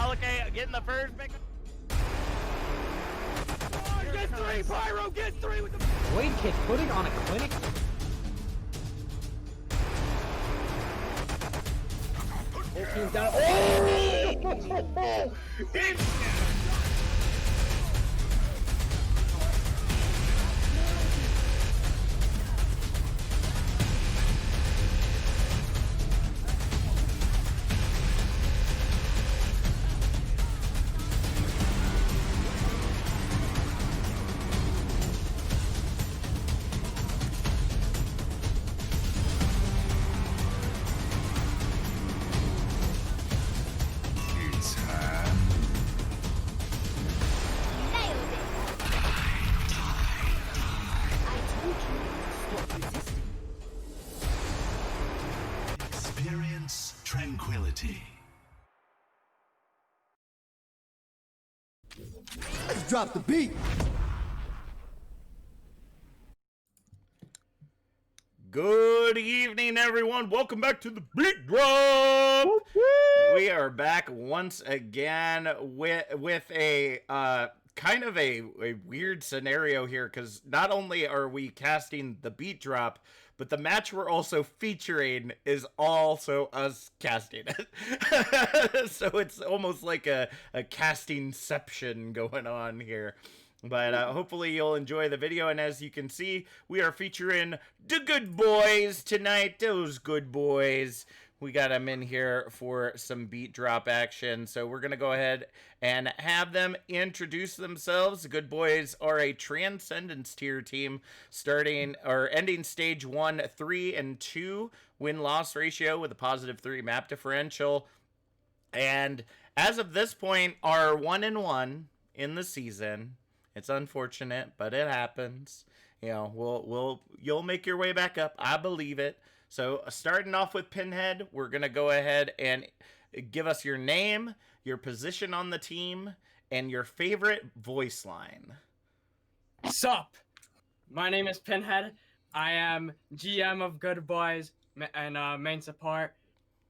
Delicate getting the first pick. Oh, get three, Pyro, get three with the Blade Kick putting on a clinic. Whole team's down. Oh! Experience tranquility. Let's drop the beat. Good evening, everyone. Welcome back to the BeatDrop. We are back once again with a kind of a weird scenario here, because not only are we casting the BeatDrop, but the match we're also featuring is also us casting it. So it's almost like a castingception going on here. But hopefully you'll enjoy the video, and as you can see, we are featuring the good boys tonight. Those good boys. We got them in here for some BeatDrop action, so we're going to go ahead and have them introduce themselves. The good boys are a Transcendence Tier team, ending stage 1, 3, and 2 win-loss ratio with a +3 map differential. And as of this point, are 1-1 in the season. It's unfortunate, but it happens. You know, you'll make your way back up. I believe it. So starting off with Pinhead, we're going to go ahead and give us your name, your position on the team, and your favorite voice line. Sup? My name is Pinhead. I am GM of Good Boys and main support.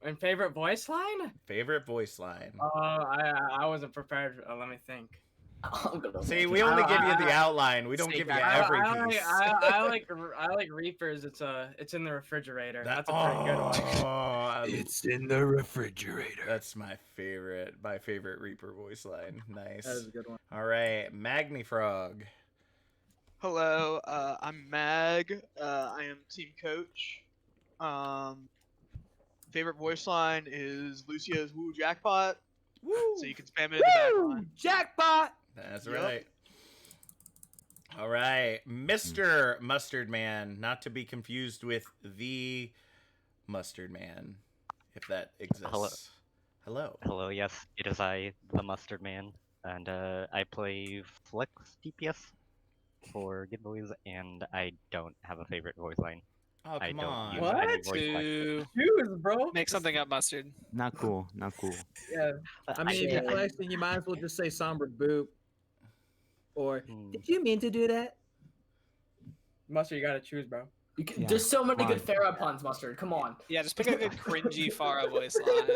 And favorite voice line? Favorite voice line. I wasn't prepared. Let me think. See, we only give you the outline. We don't give you every piece. I like Reapers. It's in the refrigerator. That's a pretty good one. It's in the refrigerator. That's my favorite Reaper voice line. Nice. That is a good one. All right, Magnifrog. Hello, I'm Mag. I am team coach. Favorite voice line is Lucio's Woo Jackpot. Woo! So you can spam it in the background. Jackpot! That's Yep. right. All right, Mr. Mustard Man, not to be confused with the Mustard Man, if that exists. Hello. Yes, it is I, the Mustard Man, and I play Flex DPS for Good Boys, and I don't have a favorite voice line. Oh, I come don't on. use What? any voice line. Choose, bro. Make something up, Mustard. Not cool. Not cool. Yeah. I mean, if you're flexing, you might as well just say Somber Boop. Or, did you mean to do that? Mustard, you gotta choose, bro. There's so many good Farah puns, Mustard. Come on. Yeah, just pick a good cringy Farah voice line.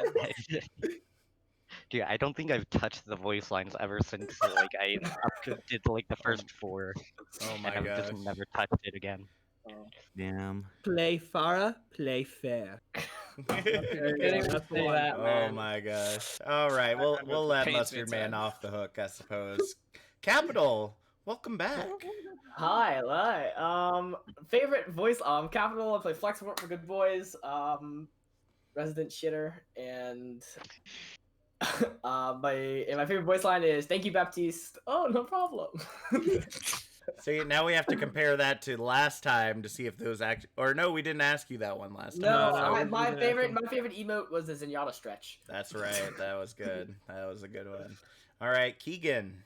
Dude, I don't think I've touched the voice lines ever since like I did like the first 4. Oh my and I've gosh. just never touched it again. Damn. Play Farah, play fair. That's the one. Oh my gosh. All right, we'll let Paints me Mustard Man inside. off the hook, I suppose. Capital, welcome back. Hi. Favorite voice, Capital. I play Flex Support for Good Boys. Resident Shitter, and my favorite voice line is "Thank you, Baptiste." Oh, no problem. See, now we have to compare that to last time to see if those or no, we didn't ask you that one last time. No, so- my favorite emote was the Zenyatta stretch. That's right. That was good. That was a good one. All right, Keegan.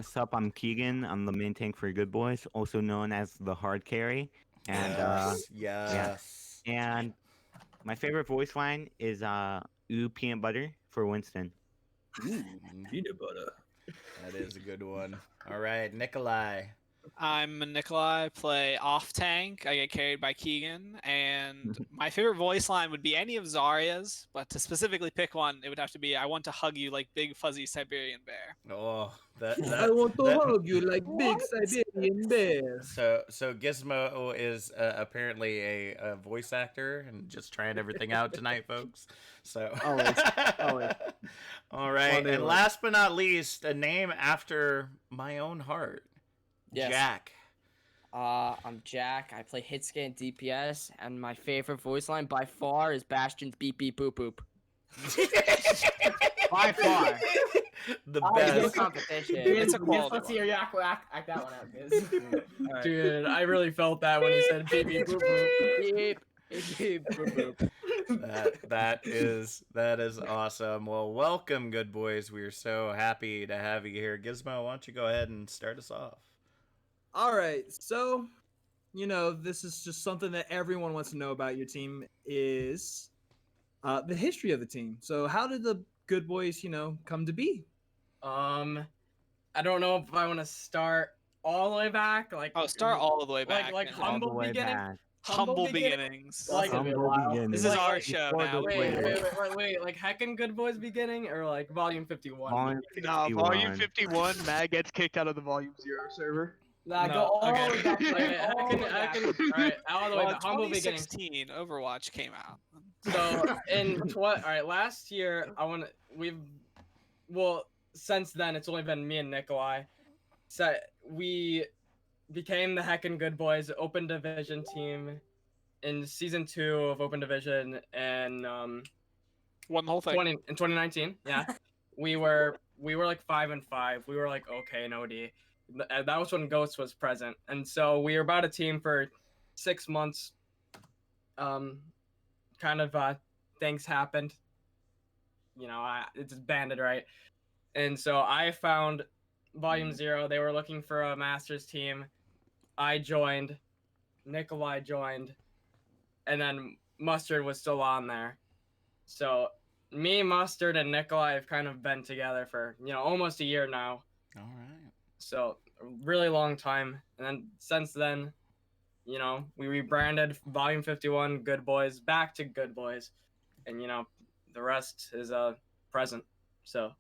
Sup, I'm Keegan. I'm the main tank for Good Boys, also known as the hard carry. And yes. and my favorite voice line is ooh peanut butter for Winston. Ooh, peanut butter. That is a good one. All right, Nikolai. I'm Nikolai, play off tank. I get carried by Keegan, and my favorite voice line would be any of Zarya's, but to specifically pick one, it would have to be "I want to hug you like big fuzzy Siberian bear." Oh, that I want to that, hug you like big Siberian bear. So Gizmo is apparently a voice actor and just trying everything out tonight, folks. So Always. All right, One day and left. last but not least, a name after my own heart, Yes. Jack. I'm Jack. I play hit scan DPS, and my favorite voice line by far is Bastion's beep beep boop boop. By far. The No best. competition. It's a quality Let's see one. your act that one out, Giz. Dude, I really felt that when he said beep beep boop boop. Beep beep boop boop. That is awesome. Well, welcome, good boys. We are so happy to have you here. Gizmo, why don't you go ahead and start us off? All right, so this is just something that everyone wants to know about your team is the history of the team. So how did the good boys, come to be? I don't know if I want to start all the way back, like Start all the way back. like man. humble All the way beginning. back. Humble beginnings. Like, Humble beginnings. This is our like- show Before now. the Wait, like Heckin' Good Boys beginning or like Volume 51? Volume Nah, 51. Volume 51, Mag gets kicked out of the Volume 0 server. Nah, No, go all the okay. way back. Okay, all the way back. alright, all the way Well, in back. Humble beginning. 2016, Overwatch came out. So alright, last year since then it's only been me and Nikolai. So we became the Heckin' Good Boys Open Division team in season 2 of Open Division and Won the whole thing. in 2019. Yeah, we were like 5-5. We were like okay, no D. That was when Ghost was present, and so we were about a team for 6 months. Things happened. It's banded right, and so I found Volume 0. They were looking for a Masters team. I joined. Nikolai joined, and then Mustard was still on there. So me, Mustard, and Nikolai have kind of been together for almost a year now. All right. So a really long time, and then since then, we rebranded Volume 51 Good Boys back to Good Boys, and the rest is present. So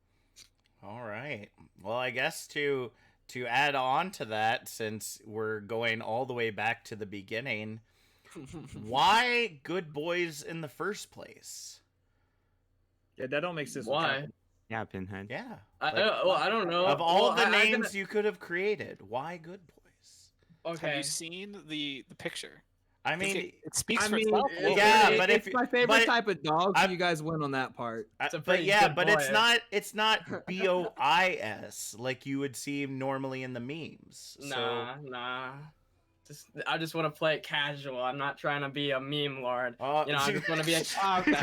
All right. Well, I guess to add on to that, since we're going all the way back to the beginning, why Good Boys in the first place? Yeah, that don't make sense. why? Yeah, Pinhead. Yeah. I don't know. Of all Well, the I names you could have created, why Good Boys? Okay. Have you seen the picture? I I think mean, it speaks I for mean, itself. yeah, but it's if- my favorite but- type of dog, so I- you guys win on that part. It's a but pretty yeah, good but boy. it's not BOIS like you would see normally in the memes. So Nah. I just want to play it casual. I'm not trying to be a meme lord. I just want to be a casual.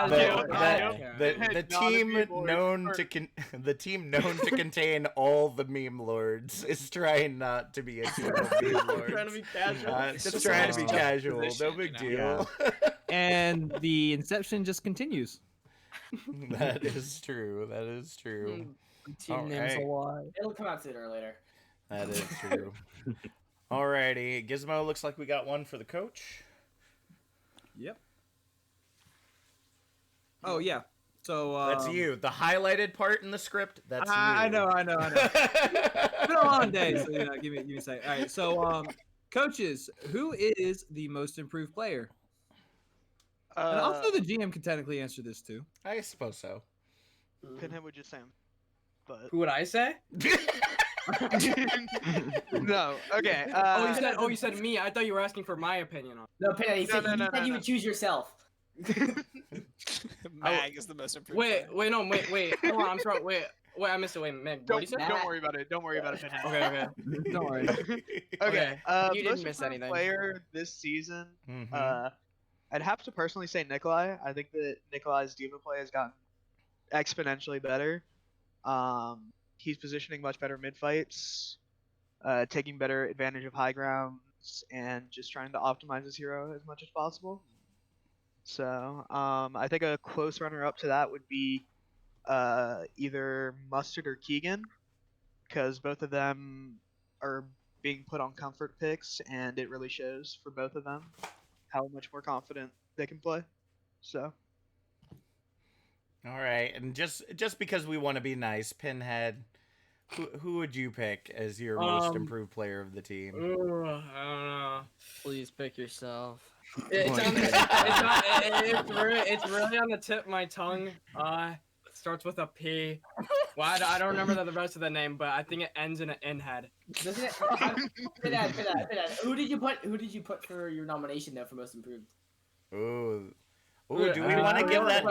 the team known to the team known to contain all the meme lords is trying not to be a team of meme lords. Trying to be casual. Just just trying a to be nice casual. No juxtaposition, big you know? deal. And the inception just continues. That is true. That is true. Team name's a Alright. lie. It'll come out sooner or later. That is true. Alrighty, Gizmo, looks like we got one for the coach. Yep. Oh yeah. So That's you. The highlighted part in the script. That's you. I know. It's been a long day, so give me a second. All right. So coaches, who is the most improved player? And also the GM can technically answer this too. I suppose so. Pinhead would just say him. But Who would I say? no, okay. You said me. I thought you were asking for my opinion on. No, Penny, he said, no, you said you would choose yourself. Mag is the most improved. Wait. player. Wait. Hold on. I'm sorry. Wait. I missed it. Wait, Meg. What did you say? Don't worry about it. Don't worry about it, Pinhead. Okay. Don't worry. Okay. You didn't most miss improved anything. Player this season. Mhm. I'd have to personally say Nikolai. I think that Nikolai's diva play has gotten exponentially better. He's positioning much better mid fights, taking better advantage of high grounds, and just trying to optimize his hero as much as possible. So I think a close runner-up to that would be either Mustard or Keegan, because both of them are being put on comfort picks, and it really shows for both of them how much more confident they can play. So. All right, and just because we want to be nice, Pinhead, who would you pick as your most improved player of the team? Ooh, I don't know. Please pick yourself. It's really on the tip of my tongue. It starts with a P. Well, I don't remember the rest of the name, but I think it ends in an N head. Doesn't it? Pinhead. Who did you put for your nomination though for most improved? Ooh, do we want to give that?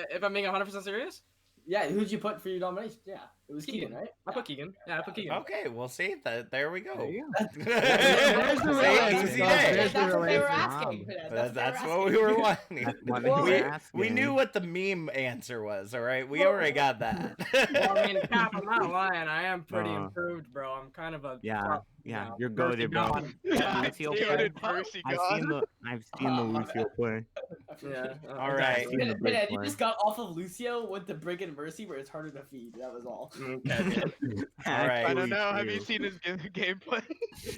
If I'm being 100% serious? Yeah, who'd you put for your nomination? Yeah, it was Keegan, right? I put Keegan. Yeah, I put Keegan. Okay, we'll see that. There we go. There's the real answer. Easy Guys. day. There's the That's real what they were answer. asking. That's what we were wanting. We asking. knew what the meme answer was. All right, we already got that. Well, I mean, Cap, I'm not lying. I am pretty improved, bro. I'm kind of a You're goated, bro. Lucio play. I've seen the Lucio play. Yeah. All right. Pinhead, you just got off of Lucio with the Brigand Mercy where it's harder to feed. That was all. Okay. All right. I don't know. Have you seen his gameplay?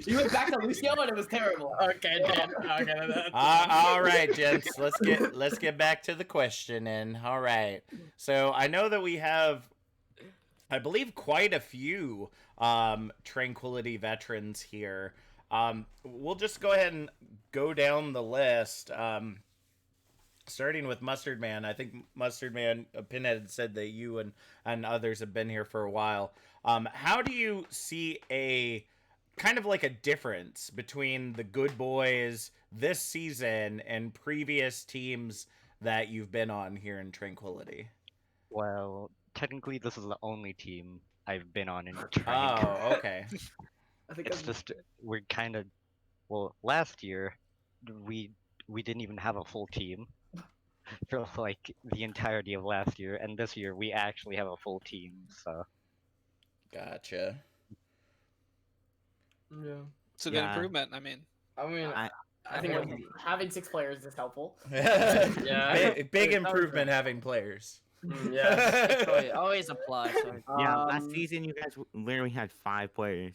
You went back to Lucio and it was terrible. Okay, Dan. Okay. All right, gents. Let's get back to the question. And all right. So I know that we have, I believe, quite a few Tranquility veterans here. We'll just go ahead and go down the list. Starting with Mustard Man. I think Mustard Man, Pinhead said that you and others have been here for a while. How do you see a kind of like a difference between the good boys this season and previous teams that you've been on here in Tranquility? Well, technically, this is the only team I've been on in Trank. Oh, okay. I think It's just we're kind of last year we didn't even have a full team for like the entirety of last year, and this year we actually have a full team. So Gotcha. Yeah. It's a good improvement. I mean, I think having 6 players is helpful. Yeah. Big improvement having players. Yeah. Always apply. Sorry. Yeah, last season you guys literally had 5 players.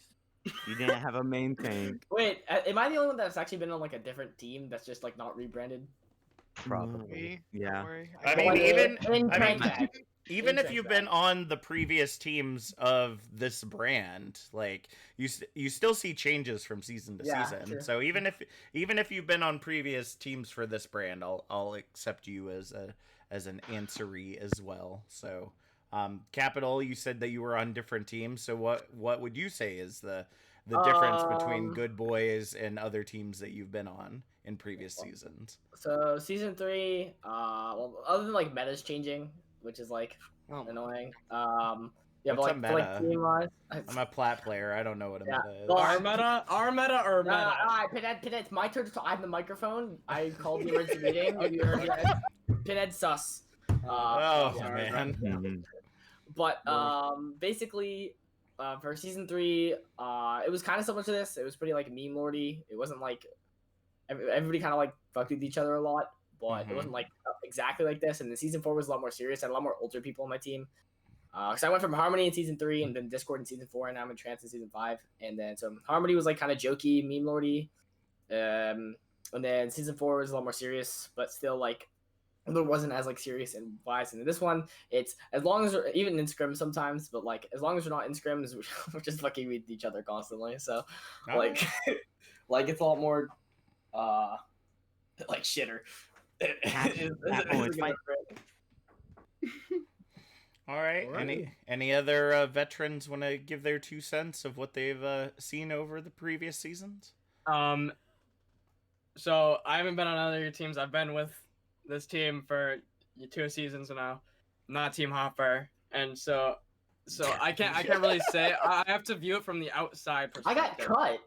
You didn't have a main tank. Wait, am I the only one that's actually been on like a different team that's just like not rebranded? probably. Yeah. I mean, In even if you've been on the previous teams of this brand, like you still see changes from season to season. True. So even if you've been on previous teams for this brand, I'll accept you as an answeree as well. So Capital, you said that you were on different teams. So what would you say is the difference between Good Boys and other teams that you've been on in previous seasons? So season 3, well, other than like metas changing, which is like annoying. Yeah, What's but a like, meta? team-wise, I'm a plat player. I don't know what a meta is. Well, Our meta or meta? Alright, Pinhead, it's my turn to talk. I have the microphone. I called the emergency meeting. Pinhead sus. Man. Mhm. But basically, for season 3, it was kind of similar to this. It was pretty like meme lordy. It wasn't like everybody kind of like fucked with each other a lot, but it wasn't like exactly like this. And the season 4 was a lot more serious. I had a lot more older people on my team. Because I went from Harmony in season 3 and then Discord in season 4, and now I'm in Trance in season 5. And then so Harmony was like kind of jokey, meme lordy. And then season 4 was a lot more serious, but still like it wasn't as like serious and wise. And in this one, it's as long as we're even in scrims sometimes, but like as long as we're not in scrims, we're just fucking with each other constantly. So like like it's a lot more like shitter. All right. Any other veterans want to give their 2 cents of what they've seen over the previous seasons? So I haven't been on other teams. I've been with this team for 2 seasons now. I'm not Team Hopper, and so I can't really say. I have to view it from the outside perspective. I got cut.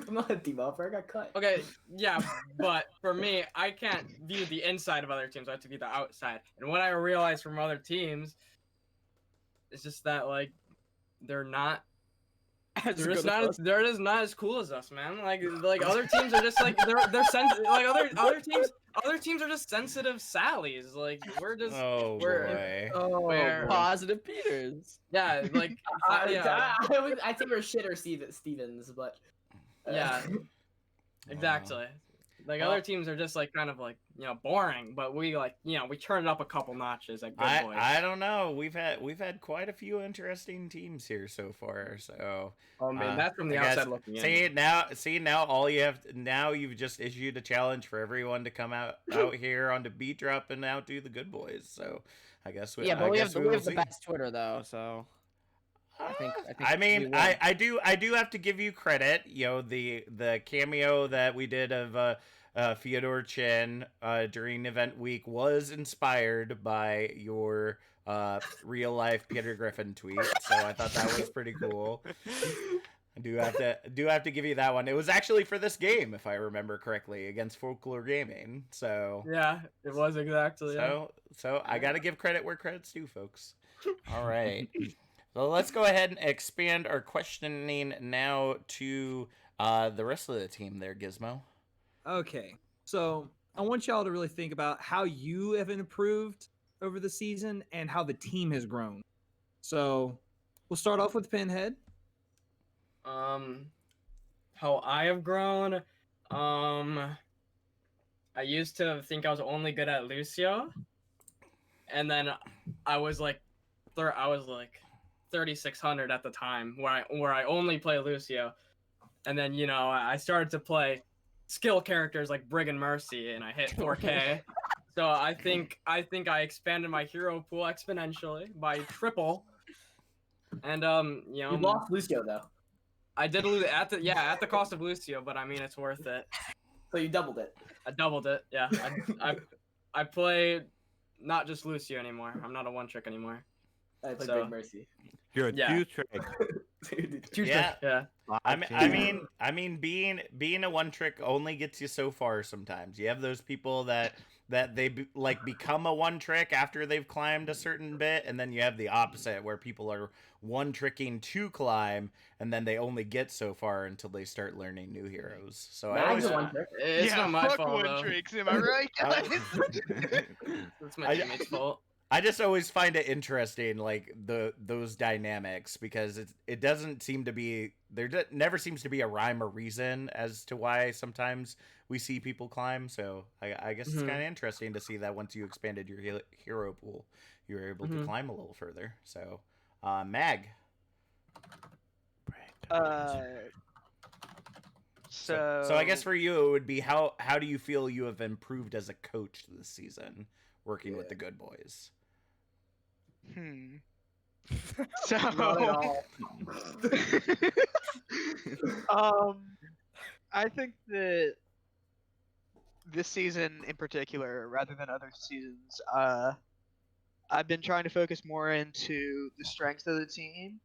I'm not a team hopper. I got cut. Okay, yeah, but for me, I can't view the inside of other teams. I have to view the outside. And what I realized from other teams is just that like they're just not as cool as us, man. Like other teams are just like they're like other teams other teams are just sensitive Sallies. Like we're just Oh we're boy. we're Positive Peters. yeah like yeah I think we're shitter Stevens, but yeah exactly. Like Well, other teams are just like kind of like boring, but we like we turned it up a couple notches at Good Boys. I don't know. We've had quite a few interesting teams here so far. So Oh man, that's from the I guess- outside looking in. See now all you've just issued a challenge for everyone to come out here onto BeatDrop and outdo the Good Boys. So I guess Yeah, but we have will the see. best Twitter though, so I mean, I do have to give you credit. The cameo that we did of Fyodor Chin during event week was inspired by your real life Peter Griffin tweet. So I thought that was pretty cool. I do have to give you that one. It was actually for this game, if I remember correctly, against Folklore Gaming. So yeah, it was exactly. So I got to give credit where credit's due, folks. All right. So let's go ahead and expand our questioning now to the rest of the team there, Gizmo. Okay, so I want y'all to really think about how you have improved over the season and how the team has grown. So we'll start off with Pinhead. How I have grown. I used to think I was only good at Lucio, and then I was like 3600 at the time where I only play Lucio, and then I started to play skill characters like Brig and Mercy, and I hit 4K. So I think I expanded my hero pool exponentially by triple. And you lost Lucio though. I did lose at the cost of Lucio, but I mean it's worth it. So you doubled it. I doubled it. Yeah. I play not just Lucio anymore. I'm not a one trick anymore. I play Big Mercy. You're a Yeah. two-trick. Yeah. I mean, being a one trick only gets you so far. Sometimes you have those people that they become a one trick after they've climbed a certain bit, and then you have the opposite where people are one tricking to climb, and then they only get so far until they start learning new heroes. So I always one trick. It's not my fault one though. tricks, am I right, guys? It's my teammate's fault. I just always find it interesting, like those dynamics, because it doesn't seem to be never seems to be a rhyme or reason as to why sometimes we see people climb. So I guess it's kind of interesting to see that once you expanded your hero pool, you were able to climb a little further. So, Mag. So I guess for you it would be how do you feel you have improved as a coach this season, working with the Good Boys? So I think that this season in particular, rather than other seasons, I've been trying to focus more into the strengths of the team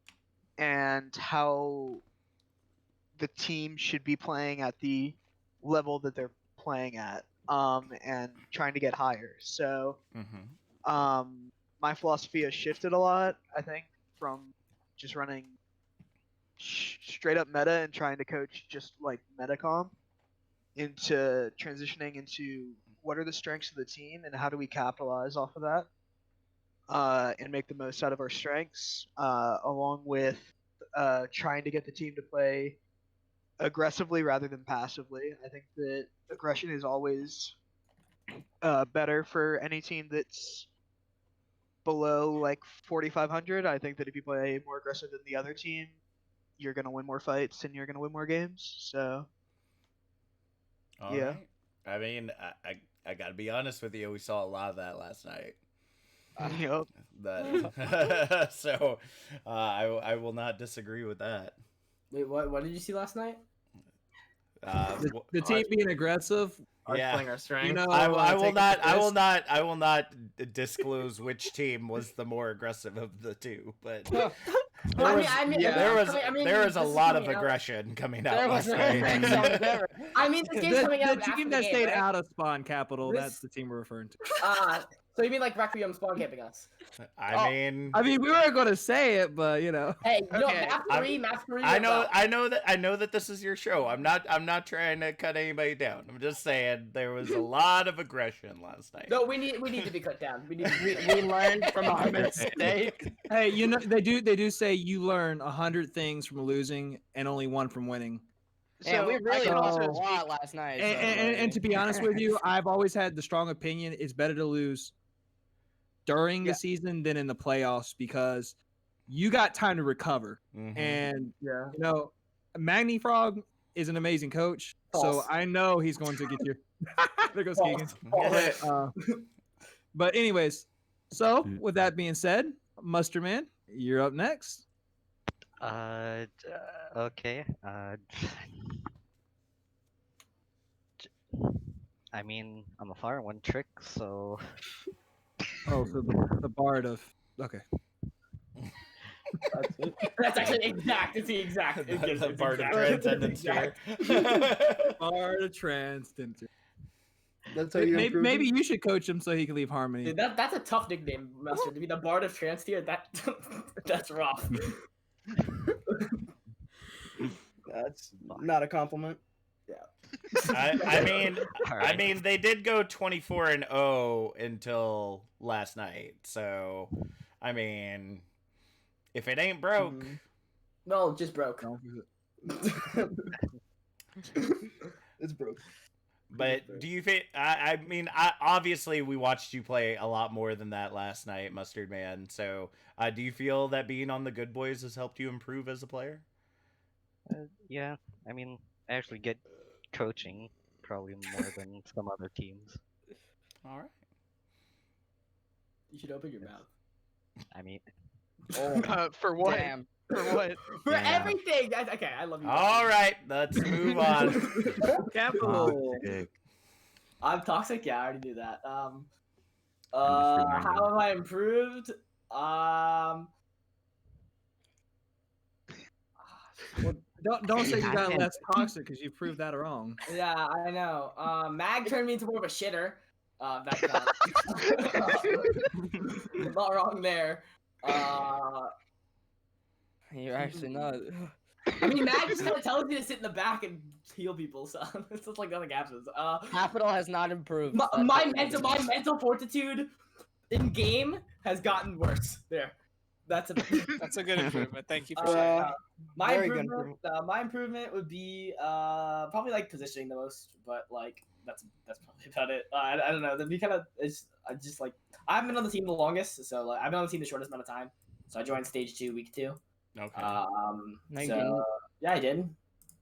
and how the team should be playing at the level that they're playing at, and trying to get higher. So my philosophy has shifted a lot, I think, from just running straight up meta and trying to coach just like metacom into transitioning into what are the strengths of the team and how do we capitalize off of that, and make the most out of our strengths, along with trying to get the team to play aggressively rather than passively. I think that aggression is always better for any team that's below like 4,500. I think that if you play more aggressive than the other team, you're gonna win more fights and you're gonna win more games. So All right. I mean, I gotta be honest with you. We saw a lot of that last night. Yep. So I will not disagree with that. Wait, what did you see last night? The team being aggressive. Playing our strength. I will not disclose which team was the more aggressive of the two, but there was a lot of aggression coming out last night. I mean, this game's coming out the team that stayed out of spawn capital. That's the team we're referring to. So you mean like Requiem spawn camping us? I mean, we weren't gonna say it, but you know. Hey, you know, Okay. map three. I was out. know that this is your show. I'm not trying to cut anybody down. I'm just saying there was a lot of aggression last night. No, we need to be cut down. We need. We learned from our mistake. Hey, you know they do say you learn 100 things from losing and only one from winning. Yeah, we I really can lost also a lot last night. And to be honest with you, I've always had the strong opinion it's better to lose during the season than in the playoffs because you got time to recover. Mhm. And you know, Magni Frog is an amazing coach, so False. I know he's going to get you. There goes False. Keegan. False. But anyways, so with that being said, Mustard Man, you're up next. Okay. I mean, I'm a fire one trick, so Oh, so the Bard of okay. That's actually exact. It's the exact. The Bard of exact. Transcendence Tier. Bard of Transcendence Tier. That's how you improve Maybe him? you should coach him so he can leave Harmony. Dude, that's a tough nickname, Master. To be the Bard of Trans tier, that's rough. That's not a compliment. I mean, Alright. I mean, they did go 24-0 until last night. So, I mean, if it ain't broke, No, just broke. It's broke. but do you think? I mean, obviously we watched you play a lot more than that last night, Mustard Man. So, do you feel that being on the Good Boys has helped you improve as a player? yeah. I mean, I actually get coaching probably more than some other teams. All right. You should open your mouth. I mean, For what? Damn. For what? For Yeah. everything. Okay, I love you. All right, let's move on. Capital. Toxic. I'm toxic. Yeah, I already knew that. I'm just reminding. How have I improved? Don't say you got haven't. less toxic because you proved that wrong. Yeah, I know. Mag turned me into more of a shitter. That I'm not wrong there. You're actually not. I mean, Mag just kind of tells me to sit in the back and heal people, so it's just like nothing happens. Capital has not improved. My mental fortitude in game has gotten worse. There, that's a good improvement. Thank you for saying that. my very good improvement. My improvement would be probably like positioning the most, but like that's probably about it. I don't know. That'd be kind of I just like I haven't been on the team the longest, so like I've been on the team the shortest amount of time. So I joined stage 2, week 2. Okay. No, you So didn't. yeah, I did.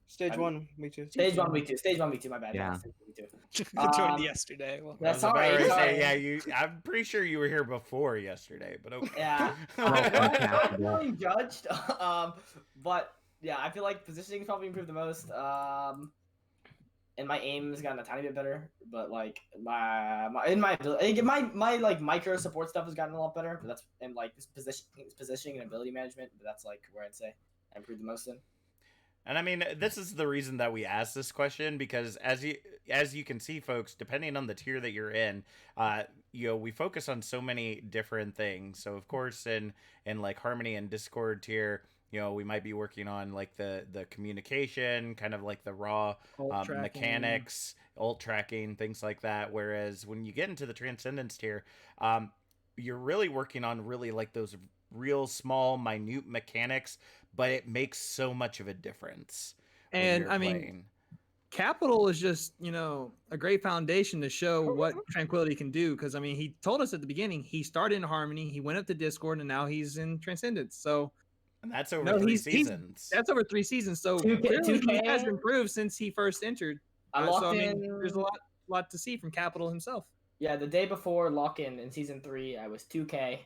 Stage 1, me too. Stage 1, week 2. Stage 1, week 2. My bad. Yeah. Stage 1, week 2. I joined yesterday. Well, I Yeah, was about sorry. to sorry. say, yeah, I'm pretty sure you were here before yesterday, but okay. Yeah. I'm feeling judged. But yeah, I feel like positioning has probably improved the most. And my aim has gotten a tiny bit better, but like my like micro support stuff has gotten a lot better. But that's and like positioning and ability management. But that's like where I'd say I improved the most in. And I mean, this is the reason that we asked this question because as you can see, folks, depending on the tier that you're in, we focus on so many different things. So of course, in like Harmony and Discord tier, we might be working on like the communication, kind of like the raw mechanics, ult tracking, things like that. Whereas when you get into the Transcendence tier, you're really working on really like those real small, minute mechanics, but it makes so much of a difference. And I mean, Capital is just a great foundation to show what Tranquility can do. Because I mean, he told us at the beginning he started in Harmony, he went up to Discord, and now he's in Transcendence. So. And that's over 3 seasons. That's over 3 seasons. So clearly he has improved since he first entered. There's a lot to see from Capital himself. Yeah, the day before lock-in in season 3, I was 2K,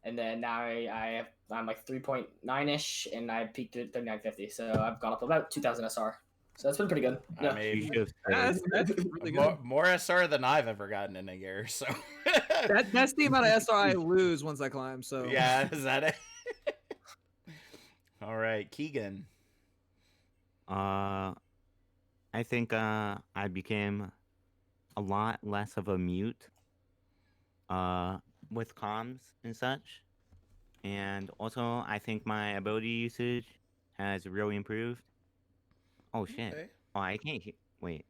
and then now I'm like 3.9ish, and I peaked at 3950. So I've gone up about 2,000 SR. So that's been pretty good. Yeah. I mean, that's really good. More SR than I've ever gotten in a year. So that's the amount of SR I lose once I climb. So yeah, is that it? All right, Keegan. I think I became a lot less of a mute. with comms and such. And also, I think my ability usage has really improved. Oh shit! Okay. Oh, I can't hear. Wait.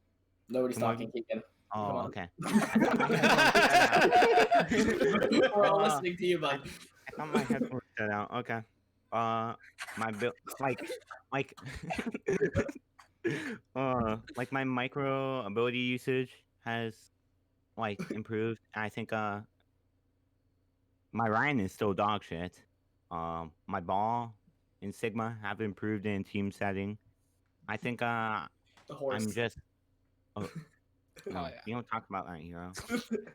Nobody's Can one talking, of you- Keegan. Come Oh, on. okay. I thought my headphones cut out. We're all Uh, listening to you, bud. I thought my headphones cut out. Okay. My build, like, like my micro ability usage has like improved. I think my Ryan is still dog shit. My ball and Sigma have improved in team setting. I think The horse. I'm just. Oh, Oh no, yeah. you don't talk about that, hero.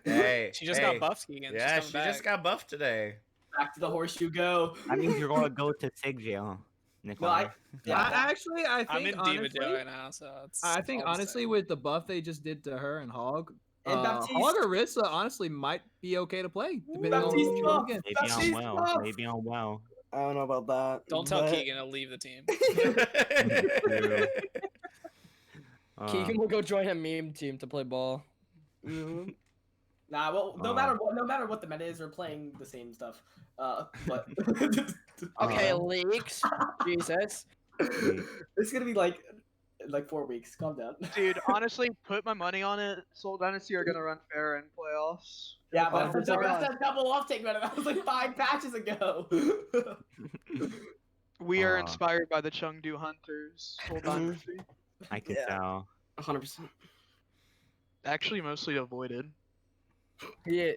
Hey, She just hey. got buffed again. Yeah, She's she coming just back. got buffed today. Back to the horse you go. That means you're gonna go to Sig jail, No, Nikolai. yeah. I I'm think in Diva honestly, Joe right now, so it's. I it's think all the honestly same. with the buff they just did to her and Hog, And Baptiste. Hog or Rissa honestly might be okay to play depending on Baptiste what you buff. get. Maybe I'm She's well. buff. Maybe I'm well. I don't know about that. Don't tell but- Keegan to leave the team. Keegan will go join a meme team to play ball. Nah, well, no matter what the meta is, we're playing the same stuff. But Okay, leaks. Jesus. it's gonna be like 4 weeks. Calm down. Dude, honestly, put my money on it. Soul Dynasty are gonna run fair in playoffs. Yeah, but for 100%. the rest of double off take meta, that was like 5 patches ago. We are Aw. inspired by the Chengdu Hunters. Soul Dynasty. I can Yeah. tell. 100%. Actually, mostly avoided. Yeah.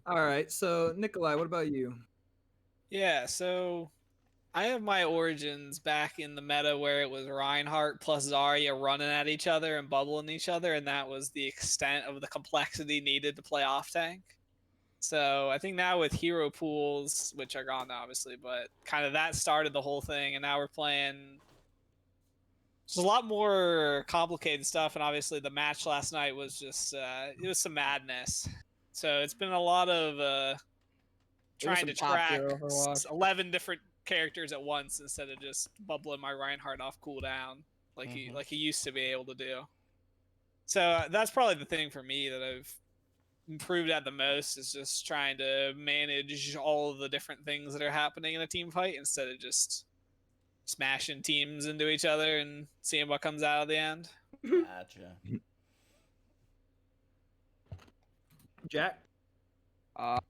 All right, so Nikolai, what about you? Yeah, so I have my origins back in the meta where it was Reinhardt plus Zarya running at each other and bubbling each other, and that was the extent of the complexity needed to play off tank. So I think now with hero pools, which are gone now, obviously, but kind of that started the whole thing, and now we're playing just a lot more complicated stuff. And obviously, the match last night was just it was some madness. So it's been a lot of trying to some top track tier Overwatch. 11 different characters at once instead of just bubbling my Reinhardt off cooldown like he used to be able to do. So that's probably the thing for me that I've improved at the most, is just trying to manage all of the different things that are happening in a team fight instead of just smashing teams into each other and seeing what comes out of the end. Gotcha. Jack? I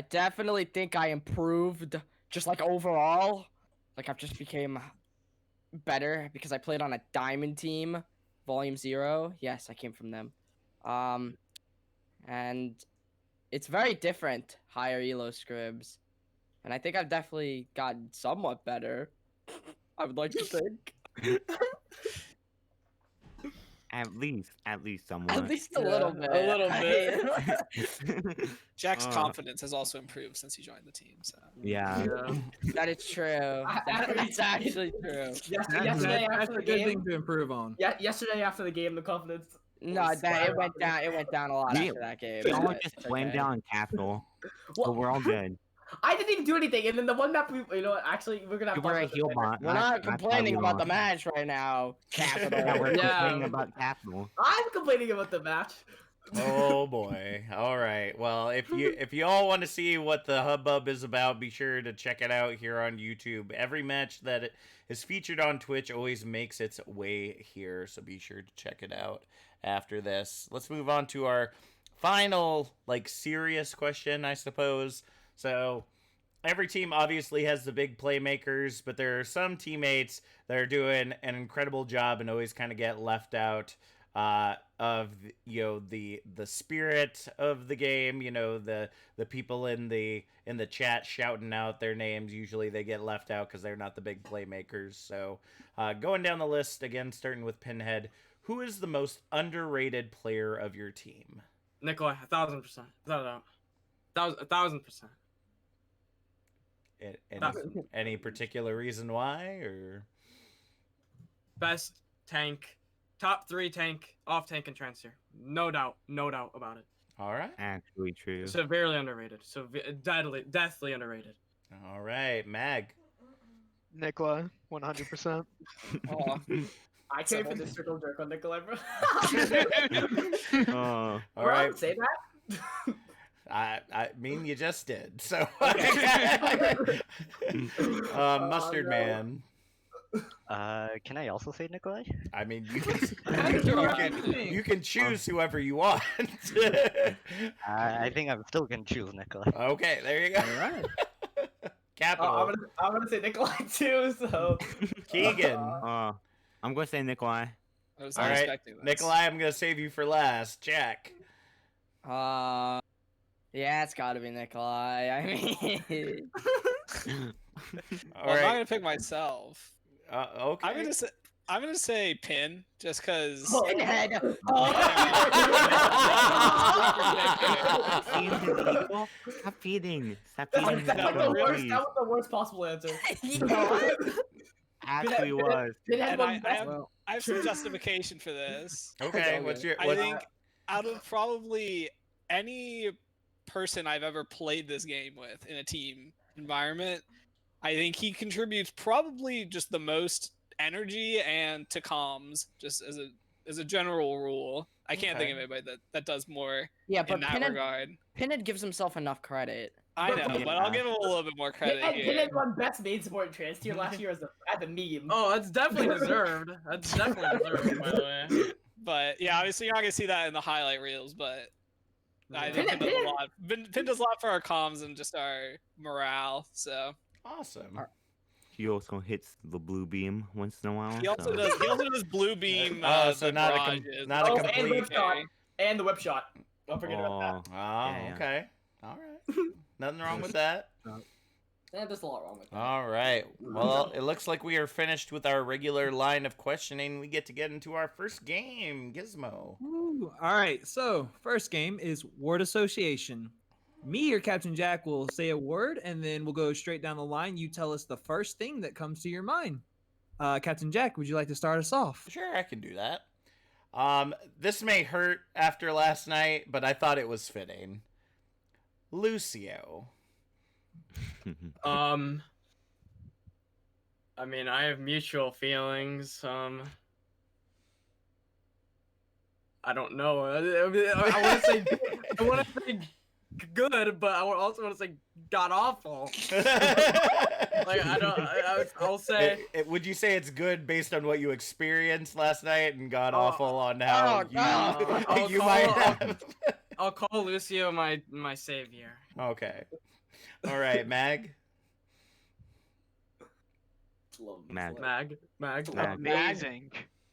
definitely think I improved just like overall. Like I've just became better because I played on a diamond team, Volume 0. Yes, I came from them. And it's very different, higher elo scribs. And I think I've definitely gotten somewhat better. I would like to think. At least somewhat. At least a little bit. A little I bit. mean, Jack's confidence has also improved since he joined the team. So Yeah. Yeah. that is true. That's actually true. Yesterday That's after a the good game. thing to improve on. Yeah, yesterday after the game, the confidence. No, was it went skyrocketing. down. It went down a lot We- after that game. We all but just it's blame okay. down Capital, so Well, we're all good. I didn't even do anything, and then the one map we, actually, we're gonna have You to were talk a about heel this later. bot. We're not complaining about the match right now, Capital. Yeah, we're Yeah. complaining about Capital. I'm complaining about the match. Oh boy. All right. Well, if you all want to see what the hubbub is about, be sure to check it out here on YouTube. Every match that is featured on Twitch always makes its way here, so be sure to check it out after this. Let's move on to our final, serious question, I suppose. So, every team obviously has the big playmakers, but there are some teammates that are doing an incredible job and always kind of get left out of the spirit of the game. The people in the chat shouting out their names, usually they get left out because they're not the big playmakers. So going down the list again, starting with Pinhead, who is the most underrated player of your team? Nikolai, 1,000%. Without a doubt. 1,000%. Any particular reason why, or Best tank, top 3 tank, off tank, and transfer. No doubt about it. all right, Actually true. Severely underrated. Deathly underrated. all right, Mag. Nikolai, 100%. Oh, I came for the circle jerk on Nikolai, bro. All Bro, right, say that. I mean, you just did. So, Mustard no. Man. Can I also say Nikolai? I mean, you You can choose whoever you want. I think I'm still gonna choose Nikolai. Okay, there you go. All right. Capital. I'm gonna say Nikolai too. So Keegan. I'm going to say Nikolai. I was All not right, expecting this. Nikolai, I'm gonna save you for last. Jack. Yeah, it's gotta be Nikolai. I mean, All Well, I'm not right. gonna pick myself. Okay. I'm gonna say Pin, just because. Pinhead. Feeding his equal? Stop feeding. Stop feeding his that's like equal, the worst. please. That was the worst possible answer. Actually was. Pinhead And was I best. have some justification for this. Okay. What's your? I think out of probably any person I've ever played this game with in a team environment, I think he contributes probably just the most energy and to comms, just as a general rule. I can't think of anybody that does more Yeah, in but that regard. Pinhead gives himself enough credit. I know, but I'll give him a little bit more credit here. Pinhead won best main support in Trans Tier last year as a meme. Oh, that's definitely deserved. That's definitely deserved, by the way. But yeah, obviously you're not gonna see that in the highlight reels, but I think Pin does a lot. Pin does a lot for our comms and just our morale. So awesome. He also hits the blue beam once in a while. He also does blue beam. So not a complete. And whip shot. And the whip shot. Don't forget about that. Oh, okay. All right. Nothing wrong with that. There's a lot wrong with that. All right. Well, it looks like we are finished with our regular line of questioning. We get into our first game, Gizmo. Ooh, all right. So first game is word association. Me or Captain Jack will say a word, and then we'll go straight down the line. You tell us the first thing that comes to your mind. Captain Jack, would you like to start us off? Sure, I can do that. This may hurt after last night, but I thought it was fitting. Lucio. I mean, I have mutual feelings. I don't know. I want to say, good, but I also want to say god awful. Like I'll say. Would you say it's good based on what you experienced last night and god awful on how you might have? I'll call Lucio my savior. Okay. All right, Mag. Mag. Amazing.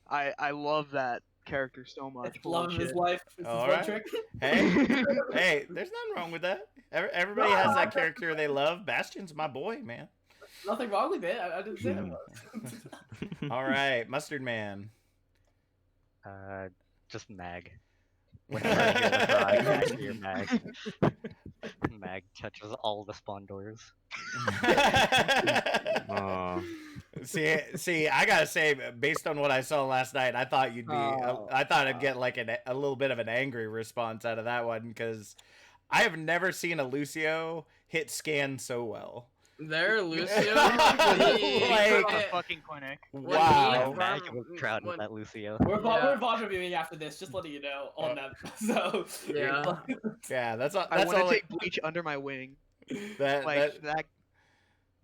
I love that character so much. Love of his life. All right. Trick. Hey, there's nothing wrong with that. Everybody has that character they love. Bastion's my boy, man. Nothing wrong with it. I didn't say it was. All right, Mustard Man. Just Mag. Whenever I hear the cry, I hear Mag. Mag touches all the spawn doors. See, I gotta say, based on what I saw last night, I thought you'd be. I thought I'd get like a little bit of an angry response out of that one because I have never seen a Lucio hit scan so well. There, Lucio. Fucking clinic. Wow. Mag was proud of that Lucio. We're Vajra viewing after this, just letting you know on them. So yeah, that's all. I want to all. take Bleach under my wing. That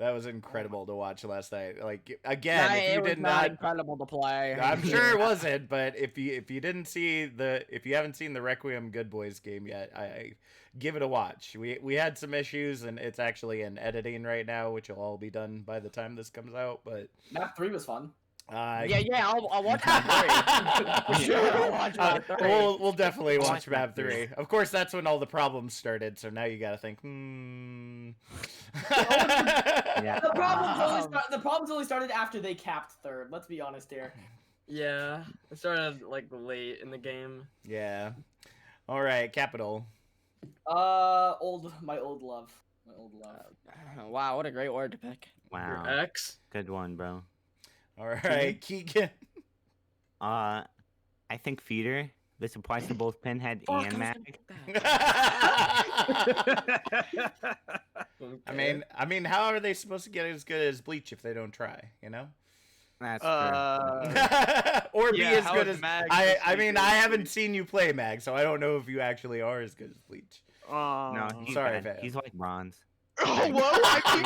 was incredible to watch last night. Like again, if you did not incredible to play. I'm sure it wasn't, but if you haven't seen the Requiem Good Boys game yet, I give it a watch. We had some issues, and it's actually in editing right now, which will all be done by the time this comes out. But map 3 was fun. I'll watch map 3. For sure, I'll watch map 3. We'll definitely watch map 3. Of course, that's when all the problems started. So now you got to think. Yeah. The problems only started after they capped third. Let's be honest here. Yeah, it started like late in the game. Yeah. All right, Capital. My old love. Wow, what a great word to pick. Wow. Your ex. Good one, bro. All right, Keegan. I think feeder. This applies to both Pinhead and Mag. I mean, how are they supposed to get as good as Bleach if they don't try? You know. That's true. Or be as good as Mag. I mean, I haven't seen you play Mag, so I don't know if you actually are as good as Bleach. No, he's Sorry, bad. Van. He's like bronze. Oh, whoa! I keep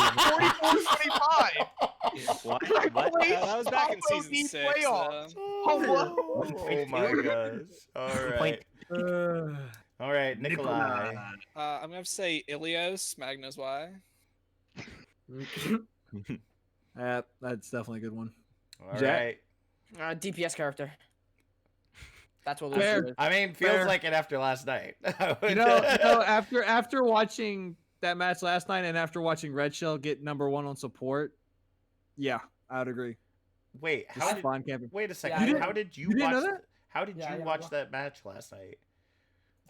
44-25. What? What? That was back in Pablo season needs 6. playoffs. Oh, Oh my gosh. All right. All right, Nikolai. I'm gonna have to say Ilios, Magnus Y. That's definitely a good one. All Jack? right. DPS character. That's what Fair. Lucio is. I mean, feels Fair. like it after last night. After watching that match last night and after watching Red Shell get number 1 on support, yeah, I would agree. Wait, Just how did, spawn camping. wait a Yeah, second. you didn't- How did you, you didn't watch? know that? How did Yeah, you yeah, watch well. that match last night?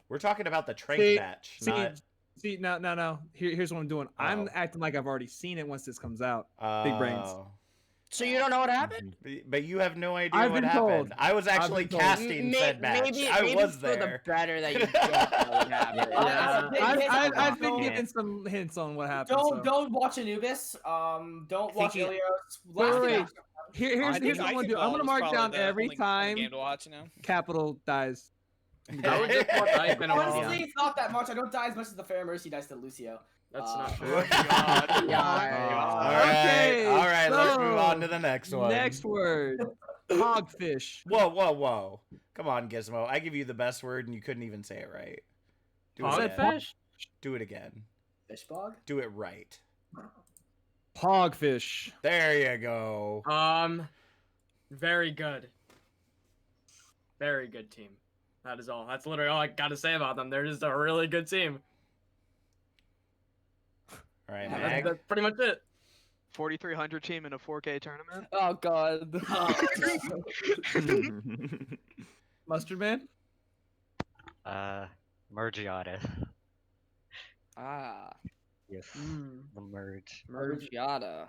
We're talking about the trank See- match, See, not. see, no. Here's what I'm doing. I'm Oh. acting like I've already seen it once this comes out. Big brains. Oh. So you don't know what happened? But you have no idea I've what been happened. told. I was actually been told. casting said match. Maybe I was for the there. better that you don't know what happened. Yeah. I've been Don't- given some hints on what happened. Don't watch Anubis. Don't watch Thinking- Ilios. Wait, Last wait. match- Here's what I'm gonna do. I'm gonna mark down every game time to watch, you know. Capital dies. I would just watch Ipe and Honestly, it's not that much. I don't die as much as the Fair Mercy dies to Lucio. That's not Oh, true. All right, let's move on to the next one. Next word. Hogfish. Whoa. Come on, Gizmo. I give you the best word and you couldn't even say it right. Do it again. Hogfish? Do it again. Fishbog? Do it right. Hogfish. There you go. Very good. Very good team. That is all. That's literally all I got to say about them. They're just a really good team. All right, Yeah, Mag. That's pretty much it. 4,300 team in a 4K tournament. Oh god. Mustard Man. Mergiata. Ah. Yes. The merge. Mergiata.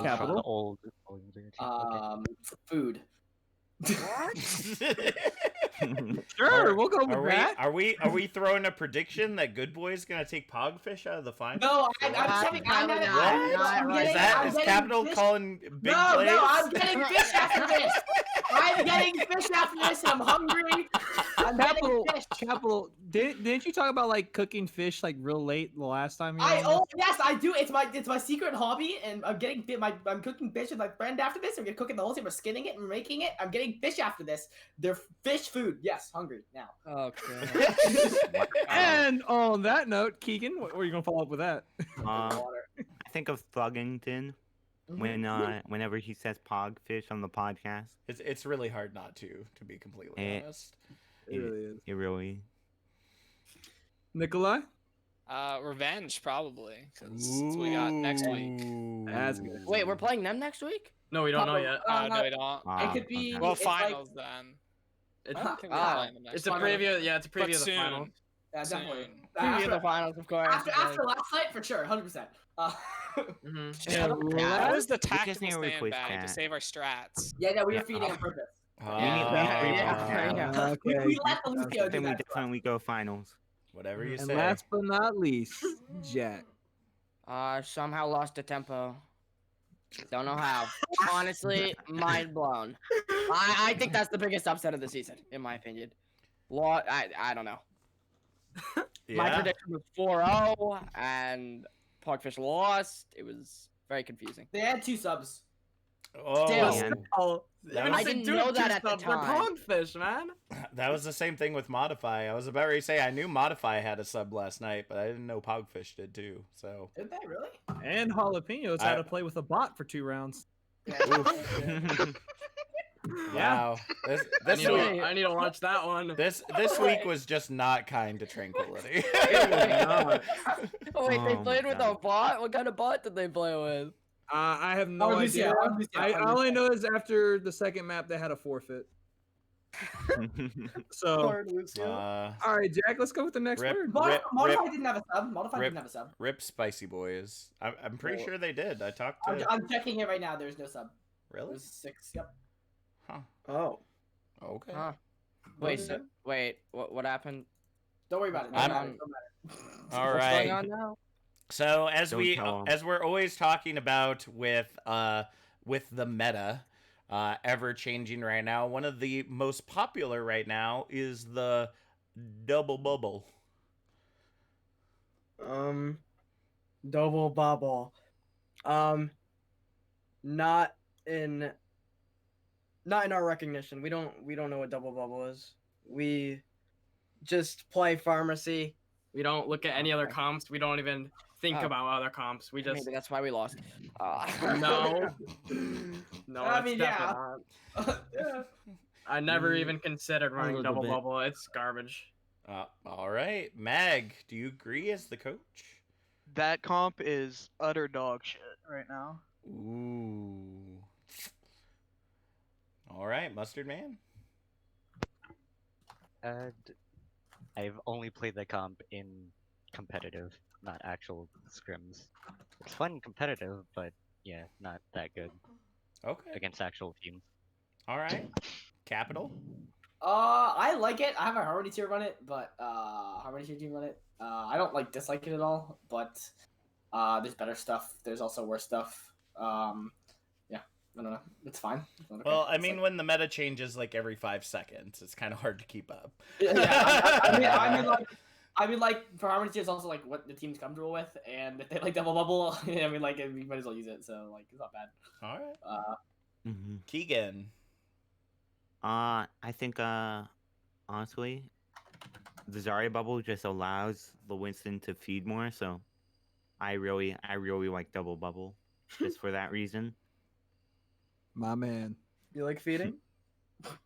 Capital. The old Volume 0 team. Food. Sure, we'll go with Are we, that. are we throwing a prediction that Good Boy's gonna take Pogfish out of the final? No, I'm Probably getting not. Is Capital fish. calling big No, plays? I'm getting fish after this. I'm getting fish after this, and I'm hungry. I'm Capital. getting fish. Capital. Didn't you talk about like cooking fish like real late the last time? You were on this? Yes, I do. It's my secret hobby, and I'm getting I'm cooking fish with my friend after this. I'm gonna cook it the whole time. We're skinning it and making it. I'm getting fish after this. They're fish food. Yes, hungry now. Okay. And on that note, Keegan, what were you gonna follow up with that? I think of Thuggington whenever he says Pogfish on the podcast. It's really hard not to be completely honest. It really is. It really. Nikolai. Revenge probably, because that's what we got next week. That's good. Wait, we're playing them next week? No, we don't know yet. No, we don't. It could be. Well, it's like- finals then. It's, I don't think we're playing them next it's a week. preview. Yeah, it's a But preview of the soon. final. Yeah, definitely. Preview the finals, of course. After last night, for sure, 100%. Yeah, that was the tactical need a request standbag chat. to save our strats. Yeah, we were feeding on purpose. Okay. We let the Lucio do Then we that. definitely go finals. Whatever you And say. last but not least, Jack. Somehow lost the tempo. Don't know how. Honestly, mind blown. I think that's the biggest upset of the season, in my opinion. I don't know. My Yeah. prediction was 4-0, and Pogfish lost. It was very confusing. They had 2 subs. Oh, Still. Oh, That even was- if I they didn't do know have that two at the subs, they're time. Pogfish, man. that was the same thing with Modify. I was about to say I knew Modify had a sub last night, but I didn't know Pogfish did too. So Did they really? And Jalapenos had to play with a bot for 2 rounds. wow, this week I need to watch that one. this week was just not kind to Tranquility. Oh, wait, they Oh played my with God. a bot? What kind of bot did they play with? I have no Lucio, idea. Lucio, I Lucio. only know is after the second map they had a forfeit. So, all right, Jack, let's go with the next Rip. word. Modify didn't have a sub. Modify Rip. didn't have a sub. Rip Spicy Boys. I'm pretty sure they did. I talked I'm, to. I'm checking it right now. There's no sub. Really? There's 6. Yep. Huh. Oh. Okay. Huh. Wait, what happened? Don't worry about it. I'm- Don't matter. All What's right. going on now? So as Don't tell 'em. as we're always talking about with the meta ever changing right now, one of the most popular right now is the double bubble. Double bubble. Not in our recognition. We don't know what double bubble is. We just play pharmacy. We don't look at any other comps. We don't even think Oh. about other comps. We just Maybe that's why we lost. no, no. I It's mean, definitely yeah. not. Yeah. I never even considered running little double bit. bubble. It's garbage. All right, Mag, do you agree as the coach? That comp is utter dog shit right now. Ooh. All right, Mustard Man. I've only played the comp in competitive, not actual scrims. It's fun competitive, but yeah, not that good Okay. against actual teams. All right. Capital. I like it. I have a Harmony Tier run it, but Harmony Tier team run it. I don't like dislike it at all, but there's better stuff. There's also worse stuff. Yeah, I don't know. It's fine. It's not okay. Well, I It's mean, like- when the meta changes like every 5 seconds, it's kind of hard to keep up. yeah, I mean, like for Harmony Tier, it's also like what the team's comfortable with, and if they like double bubble, I mean, like we might as well use it. So like, it's not bad. All right. Mm-hmm. Keegan. I think honestly, the Zarya bubble just allows the Winston to feed more, so I really like double bubble just for that reason. My man. You like feeding?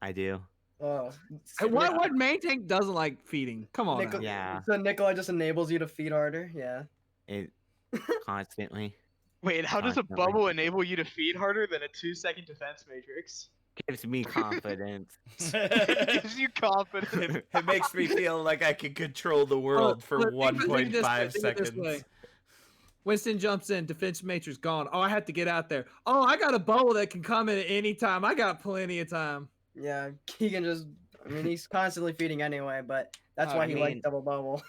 I do. Oh. Hey, what main tank doesn't like feeding? Come on. Nico- now. Yeah. So Nikolai just enables you to feed harder. Yeah. It constantly Wait, how does a Constantly. bubble enable you to feed harder than a 2-second defense matrix? gives me confidence. It gives you confidence. It makes me feel like I can control the world for Look, think of it this way, 1.5 think of it this seconds. way. Winston jumps in, defense matrix gone. Oh, I have to get out there. Oh, I got a bubble that can come in at any time. I got plenty of time. Yeah. Keegan just. I mean, he's constantly feeding anyway, but that's Oh, why I he mean- likes double bubble.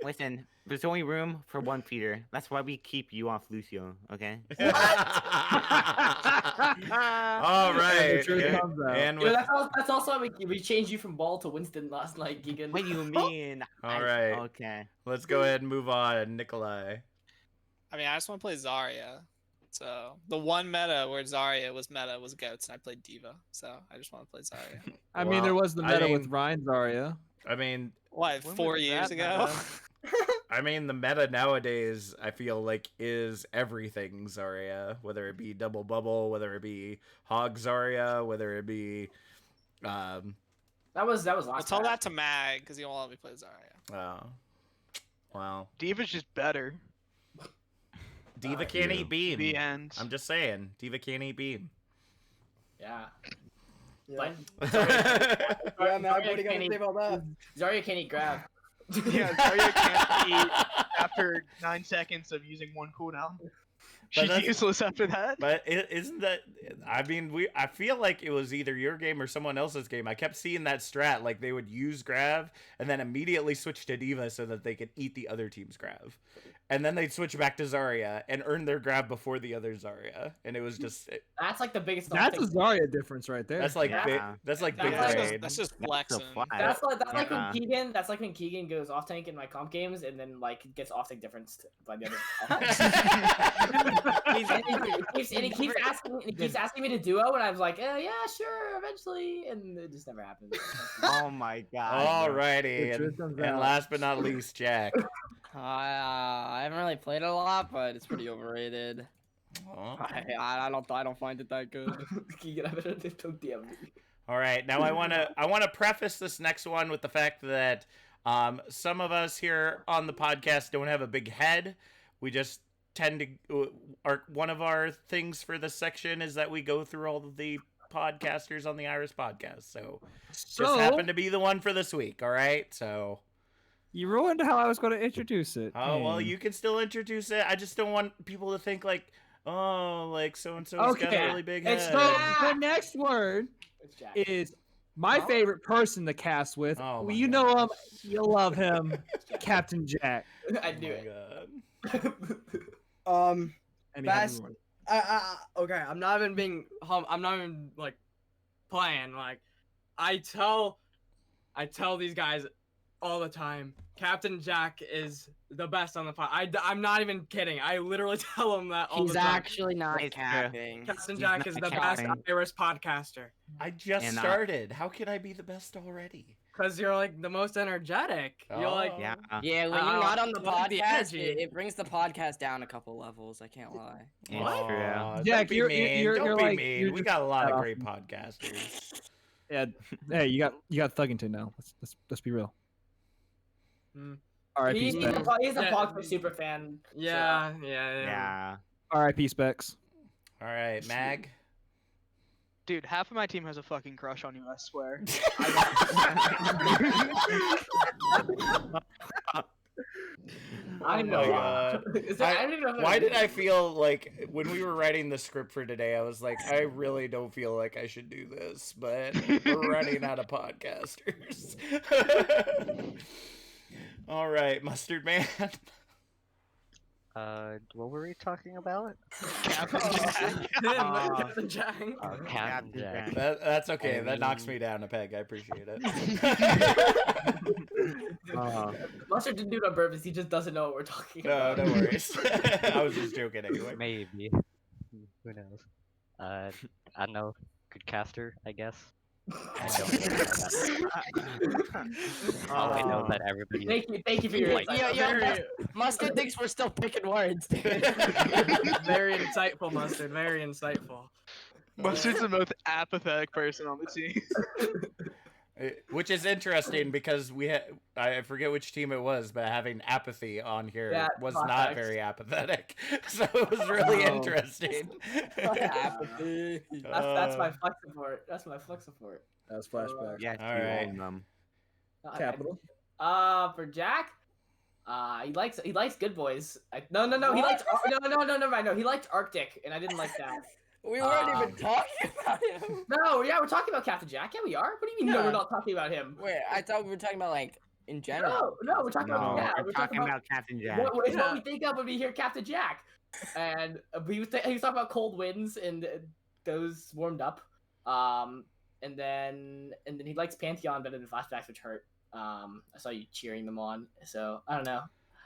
Listen, there's only room for one feeder. That's why we keep you off Lucio, okay? All right. truth comes out. And You know, with, that's also why we changed you from Ball to Winston last night, Keegan. What do you mean? all right. Okay. Let's go ahead and move on. Nikolai. I mean, I just want to play Zarya. So the one meta where Zarya was meta was Goats, and I played Diva. So I just want to play Zarya. I mean, there was the I meta with mean- Ryan Zarya. I mean, What, When 4 was years that ago? the meta nowadays, I feel like, is everything Zarya. Whether it be double bubble, whether it be hog Zarya, whether it be, That was I'll last. tell patch. that to Mag because he won't let me play Zarya. well, Diva's just better. Diva can't eat beam. The end. I'm just saying, Diva can't eat beam. Yeah. Yeah. But Yeah, man. Zarya What do you got to can't say eat- about that? Zarya can't eat grab. Yeah, Zarya can't eat after 9 seconds of using one cooldown. She's that's- useless after that. But isn't that? I mean, I feel like it was either your game or someone else's game. I kept seeing that strat, like they would use Grav and then immediately switch to Diva so that they could eat the other team's Grav, and then they'd switch back to Zarya and earn their Grav before the other Zarya, and it was just That's like the biggest. That's a thing. Zarya difference right there. that's like Yeah. big. That's like big That's brain. That's just That's a flexing. flag. That's like Yeah. when Keegan. That's like when Keegan goes off tank in my comp games and then like gets off tank difference by the other. He keeps asking me to duo, and I was like, yeah, sure, eventually, and it just never happens. Oh my god. Alrighty, The truth comes and out. last but not least, Jack. I haven't really played it a lot, but it's pretty overrated. Oh. I don't find it that good. Keegan, I better don't DM me. All right, now I want to preface this next one with the fact that some of us here on the podcast don't have a big head. We just tend to one of our things for this section is that we go through all of the podcasters on the Iris podcast. So just happened to be the one for this week. All right, so. You ruined how I was going to introduce it. Oh well, Hey. you can still introduce it. I just don't want people to think like, oh, like so and so's got Okay. a really big It's head. So the next word It's Jack. is my favorite person to cast with. Oh my You know him. gosh. You'll love him. Captain Jack. I Oh knew my it. God. And he Best- had Okay, I'm not even being. I'm not even like playing. Like I tell these guys all the time. Captain Jack is the best on the pod. I'm not even kidding. I literally tell him that all He's the time. actually not It's true. capping. Captain He's Jack not is the best capping. Irish podcaster. I just And, started. How can I be the best already? Because you're like the most energetic. You're like, Oh. Yeah. Yeah, when I you're not like on the the podcast, energy. it brings the podcast down a couple levels. I can't lie. It's Aw, true. don't Jack, be you're- mean. you're- Don't you're be like- mean. you're We just got a lot of that great awesome. podcasters. Yeah. Hey, you got Thuggington now. Let's be real. Mm. R.I.P. He's Specs. a Yeah. Pogba super fan. yeah. Yeah. R.I.P. Specs. All right, Mag. Dude, half of my team has a fucking crush on you, I swear. I Oh know. my God. Is there, I don't even know if Why there's- did I feel like when we were writing the script for today, I was like, I really don't feel like I should do this, but we're running out of podcasters. All right, Mustard Man. What were we talking about? Captain Jack. Captain Jack. That's okay. That knocks me down a peg. I appreciate it. Mustard didn't do it on purpose. He just doesn't know what we're talking No, about. no worries. I was just joking anyway. Maybe. Who knows? I don't know. Good caster, I guess. I don't know that. All I know is that everybody. Thank you for your Like- insight. Yo, Mustard thinks we're still picking words, dude. Very insightful, Mustard. Very insightful. Mustard's the most apathetic person on the team. Which is interesting because we had, I forget which team it was, but having apathy on here Yeah, was not not facts. very apathetic. So it was really Oh. interesting. Apathy. That's my flex support. That's my flex support. That's flashback. Yes, All you right. own them. Capital. For Jack, he likes Good Boys. No, he likes no, he liked Arctic, and I didn't like that. We weren't even talking about him. No, yeah, we're talking about Captain Jack. Yeah, we are. What do you mean? No, Yeah. we're not talking about him. Wait, I thought we were talking about like in general. No, we're talking No, about yeah, we're talking about Captain Jack. what we think of when we hear Captain Jack, and he was talking about cold winds and those warmed up, and then he likes Pantheon better than Flashbacks, which hurt. I saw you cheering them on, so I don't know.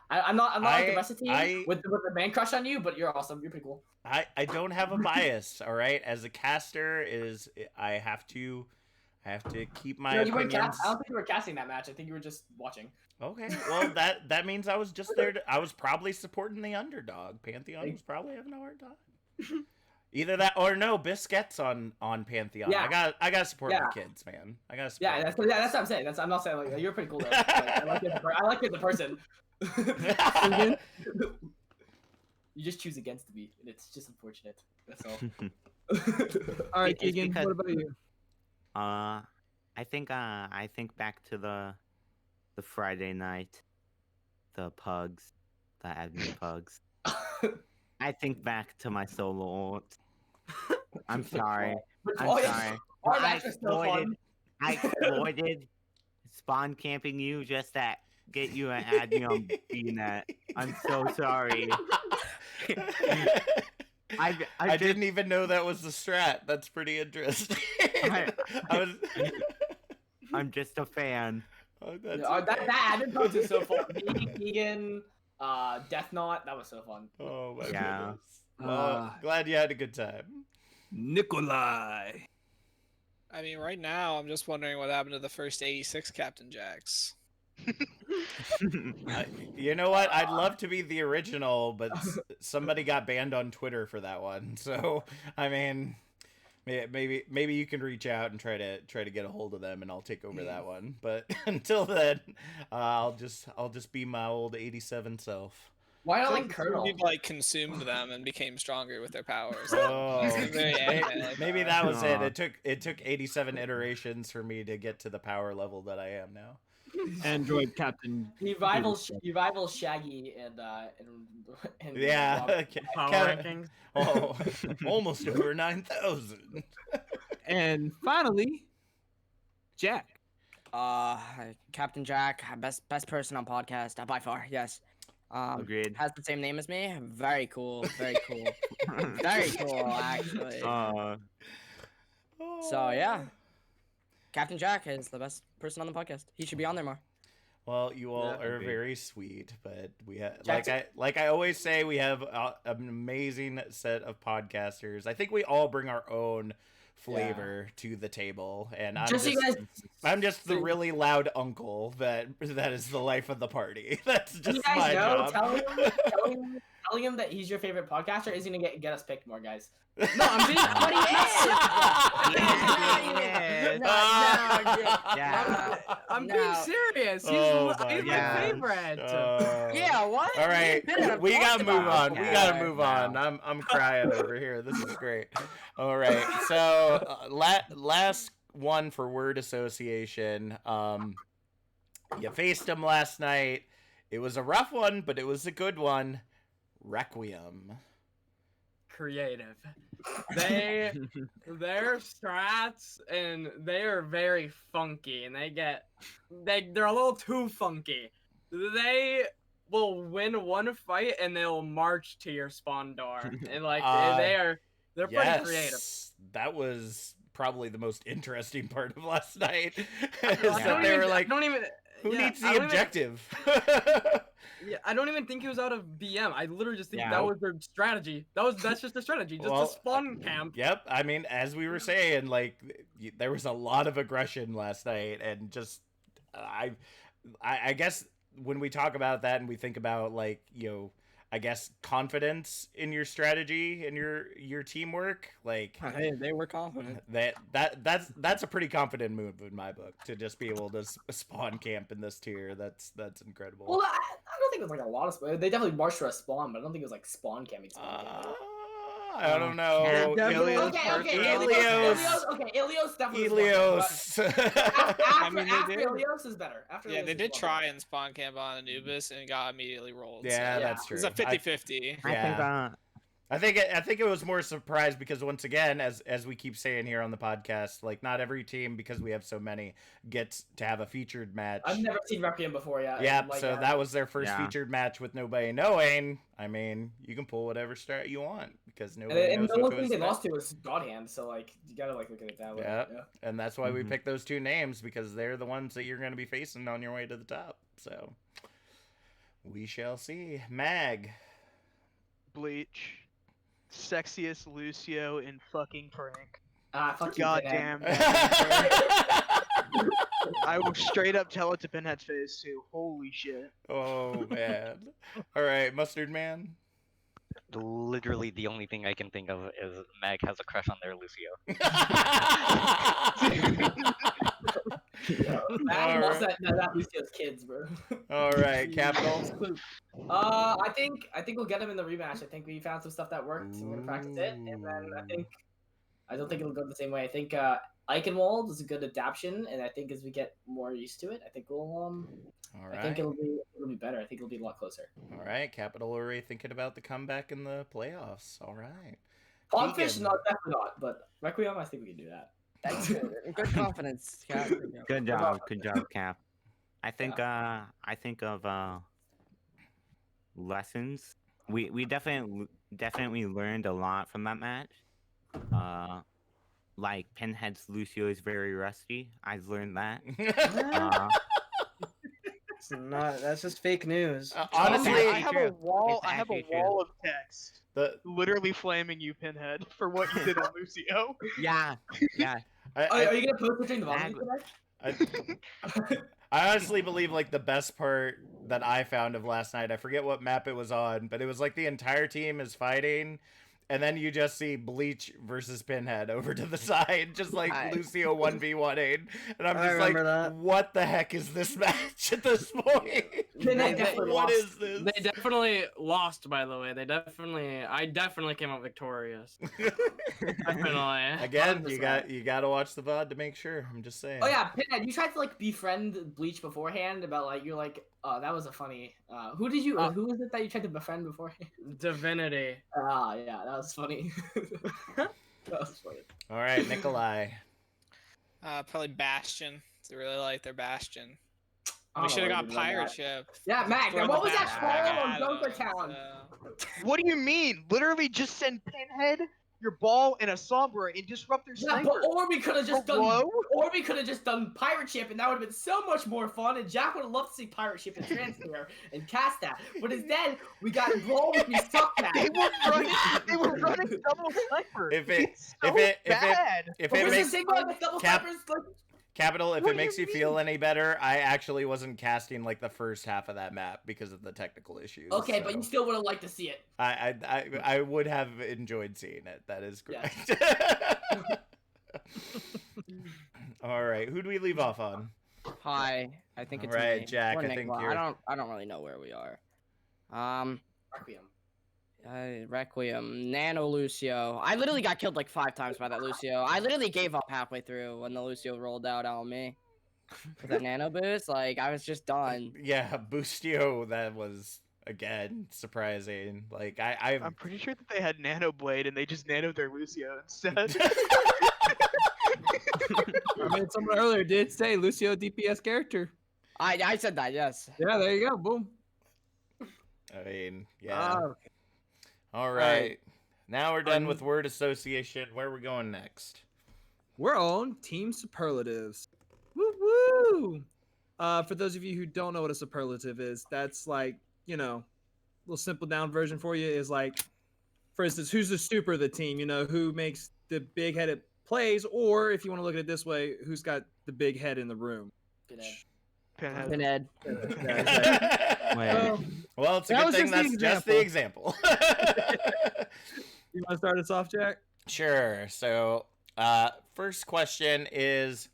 I'm not like the rest of the team with the man crush on you, but you're awesome. You're pretty cool. I don't have a bias, all right? As a caster, I have to keep my No, you weren't opinions. I don't think you were casting that match. I think you were just watching. Okay, well that means I was just there. I was probably supporting the underdog. Pantheon was probably having a hard time. Either that or no, Biscuits on Pantheon. Yeah. I got to support my Yeah. kids, man. I got to support. Yeah, my that's kids. what I'm saying. I'm not saying like you're pretty cool though. Like, I like you as a person. You just choose against me, and it's just unfortunate. That's all. All right, It's Keegan. because- What about you? I think back to the Friday night, the pugs, the admin pugs. I think back to my solo ult. I'm sorry. I'm Oh, sorry. yeah. Oh, that's just so fun. I exploited spawn camping you just to get you an admin on BNet. I'm so sorry. I didn't even know that was the strat. That's pretty interesting. I'm just a fan. Oh, that's That admin post is so fun. Me, Keegan, Death Knot, that was so fun. Oh my Yeah. goodness. Well, glad you had a good time. Nikolai. I mean, right now, I'm just wondering what happened to the first 86 Captain Jacks. You know what? I'd love to be the original, but somebody got banned on Twitter for that one. So, I mean, maybe you can reach out and try to get a hold of them, and I'll take over that one. But until then, I'll just be my old 87 self. Why not like Colonel? You like consumed them and became stronger with their powers. Oh, It's very anime-like. maybe that was it. It took 87 iterations for me to get to the power level that I am now. Android Captain. He rivals Shaggy and Yeah, Power Kevin- rankings. Oh, almost over 9,000. And finally, Jack. Captain Jack, best person on podcast by far. Yes. Agreed. Has the same name as me. Very cool. Very cool. Very cool, actually. So yeah, Captain Jack is the best person on the podcast. He should be on there more. Well, you all Yeah, are agreed. very sweet, but we have Jackson- like I always say, we have an amazing set of podcasters. I think we all bring our own flavor to the table, and Just so you guys, I'm just the really loud uncle that is the life of the party. That's you just guys my know, job. telling him that he's your favorite podcaster is gonna get us picked more, guys. No, I'm being. But he I'm being serious. He's, Oh he's my gosh. favorite. Yeah, what? All right, Yeah, we gotta move on. We gotta Yeah. move on. I'm crying over here. This is great. All right, so last one for word association. You faced him last night. It was a rough one, but it was a good one. Requiem. Creative. Their strats and they are very funky, and they're a little too funky. They will win one fight and they'll march to your spawn door, and like they're pretty creative. That was probably the most interesting part of last night. I Is that they were like, who needs the objective? Yeah, I don't even think he was out of BM. I literally just think Yeah. that was their strategy. That's just their strategy, just Well, to spawn camp. Yep. I mean, as we were saying, like there was a lot of aggression last night, and just I guess when we talk about that and we think about like I guess confidence in your strategy and your teamwork, like Hey, they were confident. that's a pretty confident move in my book, to just be able to spawn camp in this tier. That's incredible. Well, I don't think it was like a lot of spawn. They definitely marched to a spawn, but I don't think it was like spawn camping. I don't know. Ilios Ilios definitely. Ilios. I mean, they After did. Ilios is better. After Yeah, Ilios they is did one try better. and spawn camp on Anubis and got immediately rolled. Yeah, so that's true. It was a 50-50. I think it was more surprise because once again, as we keep saying here on the podcast, like not every team, because we have so many, gets to have a featured match. I've never seen Requiem before, yeah. Yeah, Like, so that was their first Yeah. featured match with nobody knowing. I mean, you can pull whatever strat you want because nobody and knows the what only thing goes they next. lost to was Godhand, so like you gotta like look at it that way. Yeah, Yeah. and that's why we Mhm. picked those two names, because they're the ones that you're going to be facing on your way to the top. So we shall see. Mag. Bleach. Sexiest Lucio in fucking prank. Fuck you, Goddamn. I will straight up tell it to Pinhead's face too. Holy shit. Oh man. All right, Mustard Man. Literally, the only thing I can think of is Mag has a crush on their Lucio. Mag lost that Lucio's kids, bro. All right, Capital. I think we'll get him in the rematch. I think we found some stuff that worked. I'm gonna practice it, and then I don't think it'll go the same way. I think Eichenwald is a good adaptation, and I think as we get more used to it, I think we'll All right. I think it'll be better. I think it'll be a lot closer. All right, Capital already thinking about the comeback in the playoffs. All right. Pogfish, Keegan. not definitely not, but Requiem, I think we can do that. That's good. Good confidence. Cap. Good job, Cap. I think of lessons. We definitely learned a lot from that match. Like Pinhead's Lucio is very rusty. I've learned that. It's not. That's just fake news. Honestly, I have a true. wall. It's I have a actually true. wall of text, the literally flaming you, Pinhead, for what you did on Lucio. Yeah. Are you gonna post between the Mag- bottom today? I honestly believe like the best part that I found of last night, I forget what map it was on, but it was like the entire team is fighting, and then you just see Bleach versus Pinhead over to the side, just like Lucio 1v1ing, and I'm I just like, remember that. what the heck is this match at this point? Pinhead definitely What lost. is this? They definitely lost, by the way. I definitely came out victorious. Definitely. Again, 100%. you got to watch the VOD to make sure. I'm just saying. Oh yeah, Pinhead, you tried to like befriend Bleach beforehand about like you're like, that was a funny. Who was it that you tried to befriend beforehand? Divinity. Yeah, that was funny. That was funny. All right, Nikolai. Probably Bastion. They really like their Bastion. I We don't should have know got what you mean by Pirate that. Ship. Yeah, Mac. Throw What the was that Bastion troll on at Dunker 'em, Town? so- What do you mean? Literally just send Pinhead your ball and a Sombra and disrupt their Yeah, sniper. or we could have just Hello? done Pirate Ship, and that would have been so much more fun. And Jack would have loved to see Pirate Ship and Transfer and cast that. But instead, we got Brawl with these suck match. They were running double sniper. If it It's so bad. if But it was makes the thing about the double Cap- snipers? Like, Capital, if What it do makes you you feel any better, I actually wasn't casting like the first half of that map because of the technical issues. okay, but so you still would have liked to see it. I would have enjoyed seeing it. That is Yeah. correct. All right, who do we leave off on? Hi, I think it's Alright, me. Jack, Or I think Nicola. you're- I don't really know where we are. Requiem. Requiem, Nano Lucio. I literally got killed like 5 times by that Lucio. I literally gave up halfway through when the Lucio rolled out on me. With that Nano boost, like I was just done. Yeah, Boostio, that was again surprising. Like I'm pretty sure that they had Nano Blade and they just nanoed their Lucio instead. I mean, someone earlier did say Lucio DPS character. I said that, yes. Yeah, there you go. Boom. I mean, yeah. Oh, All right. Now we're done with word association. Where are we going next? we're on Team Superlatives. Woo woo! For those of you who don't know what a superlative is, that's like, you know, a little simple down version for you is like, for instance, who's the super of the team? You know, who makes the big headed plays, or if you want to look at it this way, who's got the big head in the room? Pinhead. Pinhead. Wait. Well, it's a That good was thing just the that's just the example. You want to start us off, Jack? Sure. So, first question is,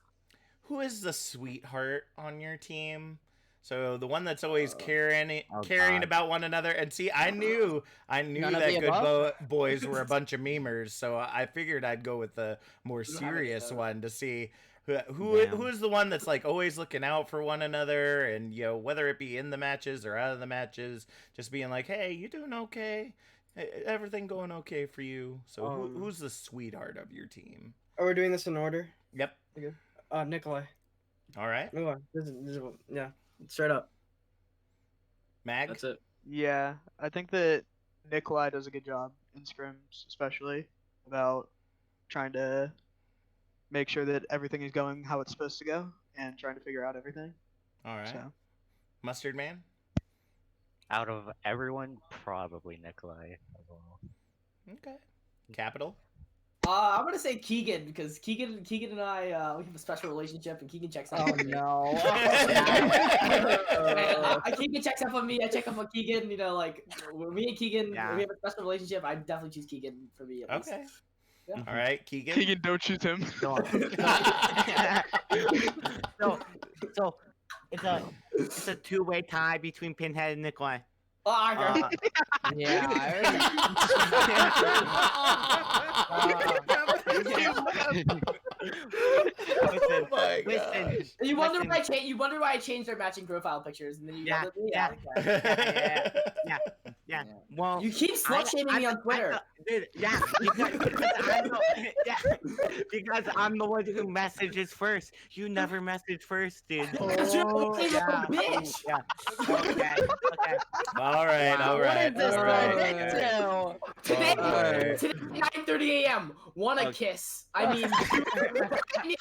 who is the sweetheart on your team? So the one that's always caring God. about one another. And see, I knew None of that the good above? boys were a bunch of memers. So I figured I'd go with the more You don't have any serious of one to see who Damn. who's the one that's like always looking out for one another, and you know, whether it be in the matches or out of the matches, just being like, hey, you doing okay? Everything going okay for you? So who's the sweetheart of your team? Are we doing this in order? Yep. Nikolai. All right. Nikolai. This is yeah, straight up. Mag? That's it. Yeah, I think that Nikolai does a good job in scrims, especially about trying to make sure that everything is going how it's supposed to go and trying to figure out everything. All right. So Mustard Man? Out of everyone, probably Nikolai as well. Okay. Capital? I'm gonna say Keegan because Keegan and I we have a special relationship, and Keegan checks out. Oh on me. no. Keegan checks up on me. I check up on Keegan. You know, like when me and Keegan, Yeah. we have a special relationship. I definitely choose Keegan for me. At least. Okay. Yeah. All right. Keegan? Keegan, don't choose him. So it's a two-way tie between Pinhead and Nikolai. Oh, I agree. Yeah. Oh my Listen, gosh. You wonder listen. why you wonder why I changed their matching profile pictures, and then you Yeah, wonder, yeah. okay. Yeah. Well, You keep slut shaming me on Twitter. Dude, yeah, because I'm the one who messages first. You never message first, dude. Because you're a bitch. Yeah. Okay. All right. All What right. is this All right. thing to? Today, Alright. today 9:30 a.m. Want a kiss? I mean, I need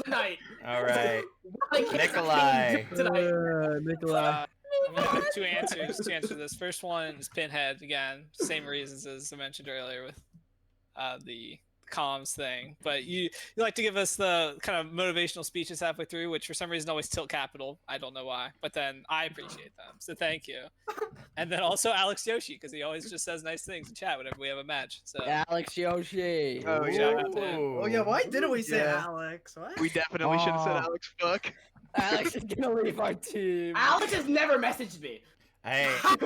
tonight. All right. Want a kiss Nikolai. tonight. Nikolai. I'm gonna have two answers to this. First one is Pinhead again, same reasons as I mentioned earlier with the comms thing. But you like to give us the kind of motivational speeches halfway through, which for some reason always tilt Capital. I don't know why, but then I appreciate them, so thank you. And then also Alex Yoshi, because he always just says nice things in chat whenever we have a match. So Alex Yoshi. Oh, yeah. shout out to him. Oh yeah, why didn't we say Yeah. Alex? What? We definitely should have said Oh. Alex fuck. Alex is gonna leave our team. Alex has never messaged me. Hey, Yeah,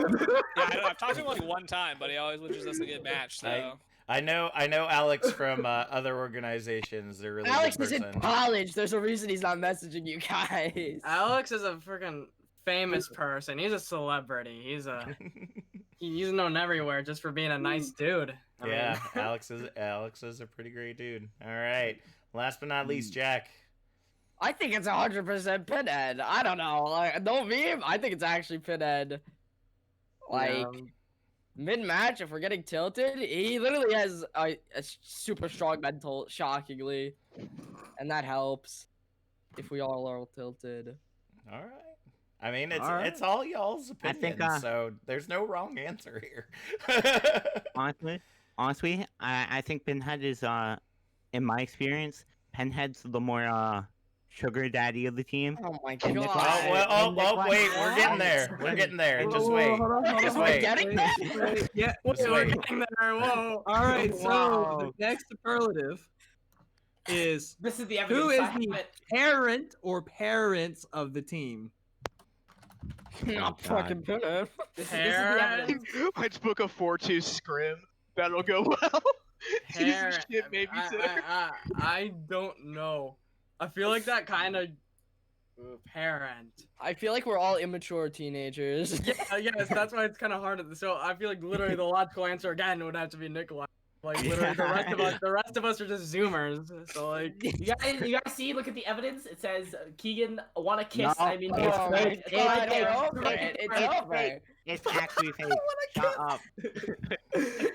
I've talked to him like one time, but he always wishes us a good match. So I know Alex from other organizations. They're really Alex good is in person. college. There's a reason he's not messaging you guys. Alex is a freaking famous person. He's a celebrity. He's known everywhere just for being a nice dude. I mean- Yeah, Alex is a pretty great dude. All right. Last but not least, Jack. I think it's 100% Pinhead. I don't know. Like, no meme. I think it's actually Pinhead. Like, Mid match, if we're getting tilted, he literally has a super strong mental, shockingly, and that helps if we all are tilted. All right. I mean, it's All right. it's all y'all's I opinions, think, so there's no wrong answer here. honestly, I think Pinhead is in my experience, Pinhead's the more sugar daddy of the team. Oh my And god. Oh, well, wait, we're getting there. We're getting there. Just wait. Just wait. Yeah, Just we're wait. getting there. Whoa. All right, so Wow. the next superlative is This is the who evidence. is I have the it. parent or parents of the team? Not God. fucking Pinhead. This is the evidence. Let's book a 4-2 scrim. That'll go well. He's a Parent. shit babysitter. I don't know. I feel like that kind of parent. I feel like we're all immature teenagers. Yeah, yes, that's why it's kind of hard. So I feel like literally the logical answer again would have to be Nikolai. Like literally the rest of us are just Zoomers. So like, You guys see? Look at the evidence. It says Keegan want to kiss. No, I mean, it's Oh, fake. it's It's fake. over. It's over. It's actually fake. Shut up.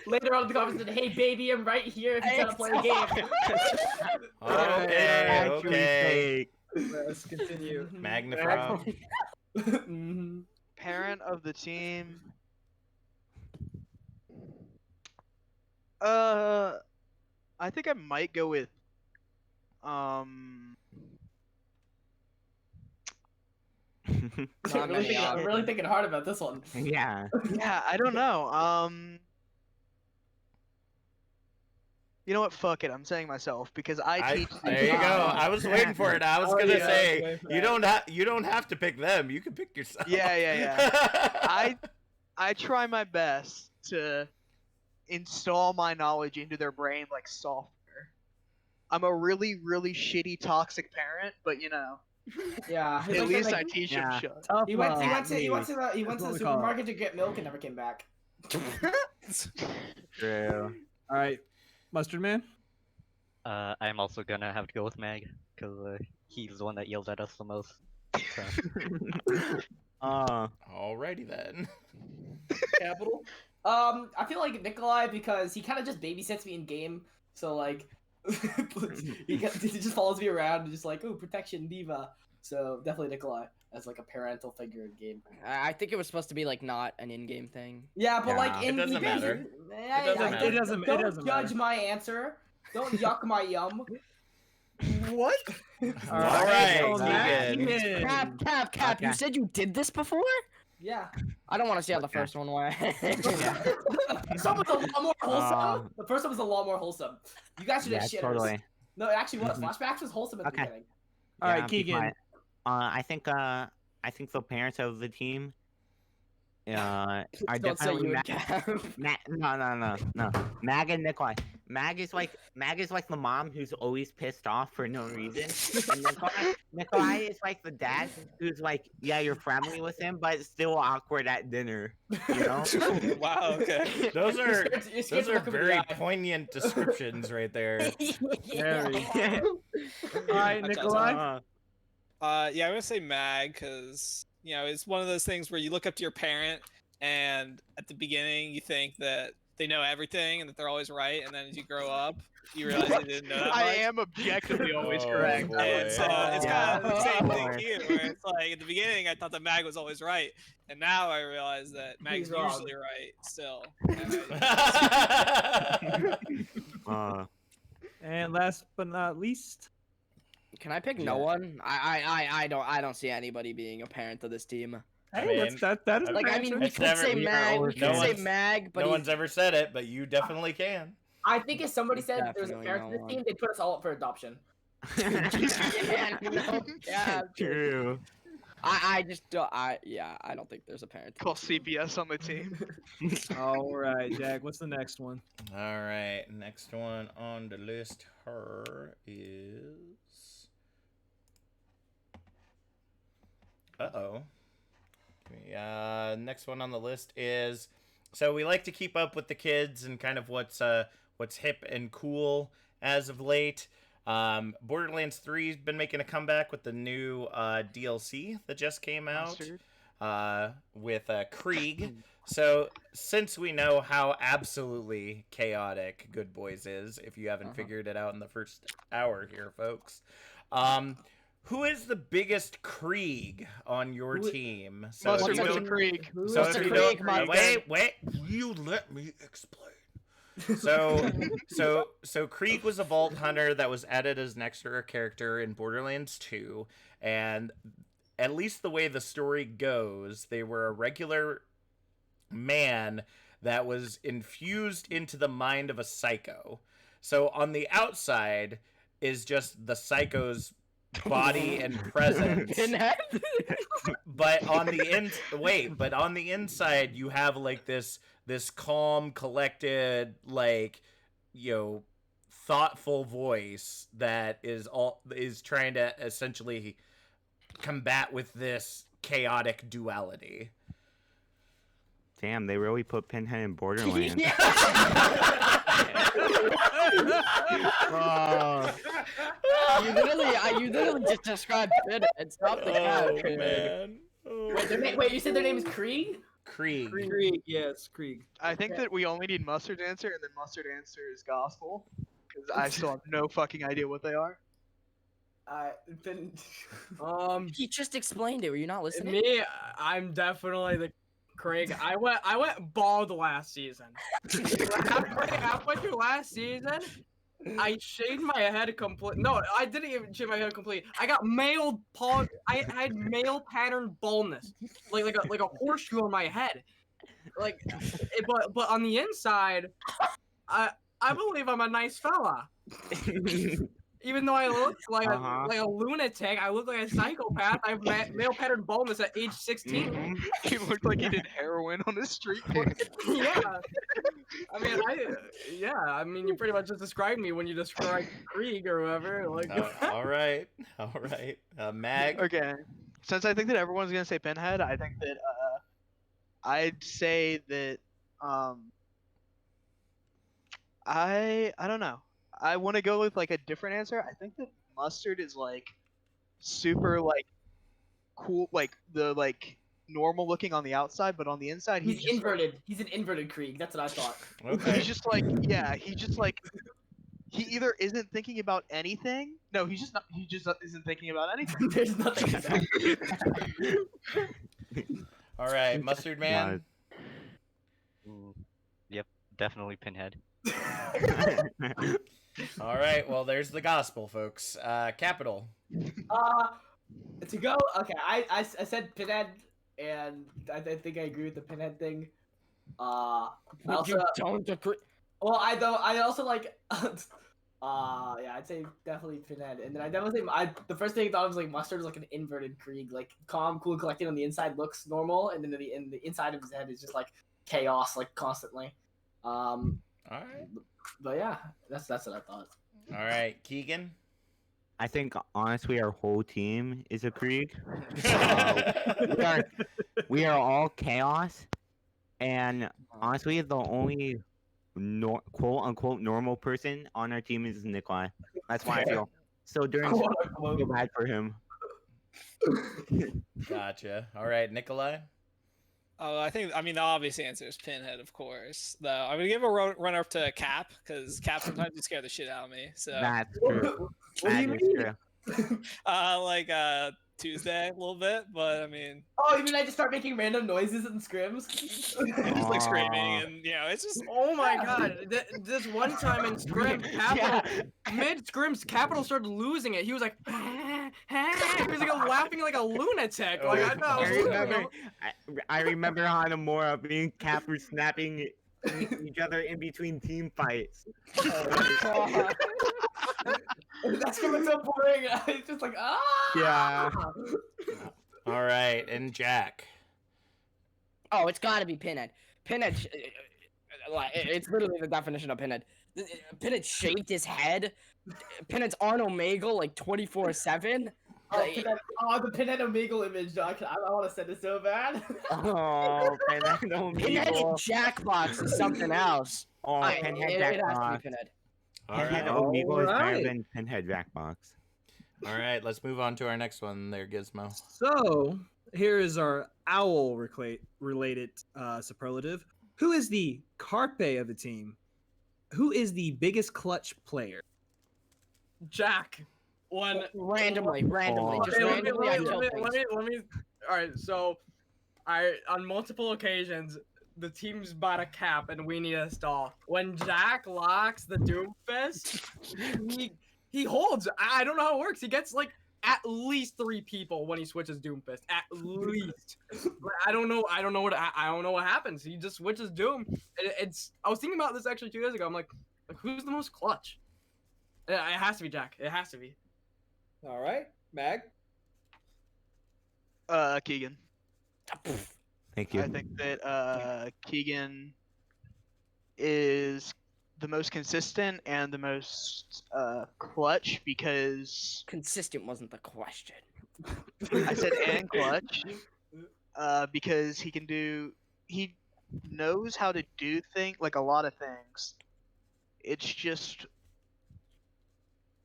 later on in the conversation, hey baby, I'm right here if you want to play a game. Okay, Actually okay. fake. Let's continue. Magnifrog. Parent of the team. I think I might go with Not many I'm really thinking hard about this one. Yeah. yeah, I don't know. You know what? Fuck it. I'm saying myself because I teach. There you go. I was waiting for it. I was gonna yeah, I was say waiting for you don't have to pick them. You can pick yourself. Yeah. I try my best to install my knowledge into their brain like software. I'm a really, really shitty, toxic parent, but you know, Yeah. at least I teach them Yeah. shit. Tough He went love. to the That's what we call it. supermarket to get milk and never came back. True. All right, Mustard Man. I'm also gonna have to go with Mag because he's the one that yells at us the most. So. Alrighty then. Capital. I feel like Nikolai because he kind of just babysits me in game. So like, he just follows me around and just like, oh, protection diva. So definitely Nikolai as like a parental figure in game. I think it was supposed to be like not an in-game thing. Yeah, but Yeah. like in It doesn't matter. It doesn't Don't judge matter. my answer. Don't yuck my yum. What? All right, so Keegan. Keegan. Cap, you Okay. said you did this before? Yeah. I don't want to see how the first one went. Some was a lot more wholesome. The first one was a lot more wholesome. You guys should Yeah, have shitters. totally. No, it actually was. Flashbacks was wholesome at the Okay. beginning. All right, Yeah, Keegan. but, I think the parents of the team are Don't say definitely you and Cap. no. Mag and Nikolai. Mag is like the mom who's always pissed off for no reason. And Nikolai is like the dad who's like, yeah, you're friendly with him, but still awkward at dinner. You know? Wow. Okay. Those are You're scared to look him in the very eye. poignant descriptions right there. Very. All right, Nikolai. Yeah, I'm gonna say Mag because it's one of those things where you look up to your parent, and at the beginning you think that they know everything and that they're always right, and then as you grow up, you realize they didn't know that much. I am objectively always Oh, correct. boy. And so it's Yeah. kind of the same thing Boy. here, where it's like at the beginning I thought that Mag was always right, and now I realize that Mag's He's wrong. usually right still. And last but not least, Can I pick no one? I don't see anybody being a parent of this team. hey, mean, that is I- Like I mean, we It's could never- say we are Mag, we always- could no say one's- Mag, but No he's one's ever said it, but you definitely can. I think if somebody said there was a Definitely parent to this no team, they'd put us all up for adoption. yeah, True. I just don't. I don't think there's a parent. to Call this team. CPS on the team. all right, Jack. What's the next one? All right, next one on the list here is. Uh-oh. Next one on the list is. So we like to keep up with the kids and kind of what's hip and cool as of late. Borderlands 3's been making a comeback with the new DLC that just came out. with Krieg. So, since we know how absolutely chaotic Good Boys is, if you haven't figured it out in the first hour here, folks, who is the biggest Krieg on your team? So Mustard, if you what's a don't, Krieg? so What's if a you Krieg, don't, Mustard? wait, you let me explain. So Krieg was a Vault Hunter that was added as an extra character in Borderlands 2, and at least the way the story goes, they were a regular man that was infused into the mind of a psycho. So on the outside is just the psycho's body and presence. Pinhead? But on the inside you have like this calm, collected, like, thoughtful voice that is trying to essentially combat with this chaotic duality. Damn, they really put Pinhead in Borderlands. Oh. You literally just described Pinhead. Stop the couch. Man. Wait, you said their name is Krieg? Krieg. Krieg, yes, Krieg. I think that we only need Mustard's answer, and then Mustard answer is Gospel, because I still have no fucking idea what they are. Then, He just explained it. Were you not listening? me, I'm definitely the Craig. I went bald last season. halfway through last season, I shaved my head complete. No, I didn't even shave my head complete. I got I had male pattern baldness, like a horseshoe on my head. But on the inside, I believe I'm a nice fella. Even though I look like a lunatic, I look like a psychopath. I have male pattern baldness at age 16. He looked like he did heroin on the street corner. Yeah. I mean, you pretty much just described me when you described Krieg or whoever. Like, all right. Mag. Okay, since I think that everyone's gonna say Pinhead, I think that I'd say that I don't know. I want to go with like a different answer. I think that Mustard is like super like cool, like the like normal looking on the outside, but on the inside he's just inverted. He's an inverted Krieg. That's what I thought. Okay. He's just like he either isn't thinking about anything. No, he's just not. He just isn't thinking about anything. There's nothing. All right, Mustard Man. Yep, definitely Pinhead. All right, well, there's the gospel, folks. Capital. To go. Okay, I said Pinhead, and I think I agree with the Pinhead thing. You don't agree. Well, I also like. Yeah, I'd say definitely Pinhead, and then I definitely the first thing I thought was like Mustard is like an inverted Krieg, like calm, cool, collected on the inside looks normal, and then the inside of his head is just like chaos, like constantly. All right. But yeah, that's what I thought. All right, Keegan. I think honestly our whole team is a Krieg. We are all chaos, and honestly the only quote unquote normal person on our team is Nikolai. That's why I feel so feel bad for him. Gotcha. All right, Nikolai. Oh, I mean, the obvious answer is Pinhead, of course. Though I'm gonna give a runner up to Cap because Cap sometimes you scare the shit out of me. So That's true. That is true. Tuesday a little bit, but I mean. Oh, you mean I just start making random noises and scrims? Just like screaming, and it's just. Oh my god! This one time in Scrim, mid Scrims, Capital started losing it. He was like, he was like laughing like a lunatic. Like I know. I remember Hanamura being Cap were snapping each other in between team fights. That's gonna be so boring. It's just like Yeah. All right, and Jack. Oh, it's got to be Pinhead. Pinhead, it's literally the definition of Pinhead. Pinhead shaved his head. Pinhead's on Omegle like 24/7. The Pinhead Omegle image, Doc. I want to send it so bad. Oh, Pinhead Omegle. Pinhead in Jackbox is something else. Oh, Pinhead it has to Jackbox. be Pinhead. Pinhead Omegle is better than Pinhead Jackbox. All right, let's move on to our next one there, Gizmo. So, here is our owl related superlative. Who is the carpe of the team? Who is the biggest clutch player? Jack. One. Randomly, Oh. just Okay, randomly, I kill things. let me. All right, so, on multiple occasions, the team's about to cap and we need a stall. When Jack locks the Doomfist, he holds. I don't know how it works. He gets like at least 3 people when he switches Doomfist. At least. I don't know what happens. He just switches Doom. I was thinking about this actually 2 years ago. I'm like who's the most clutch? It has to be Jack. It has to be. All right, Mag. Keegan. Thank you. I think that Keegan is the most consistent and the most clutch because Consistent wasn't the question. I said and clutch because he knows how to do things like a lot of things. It's just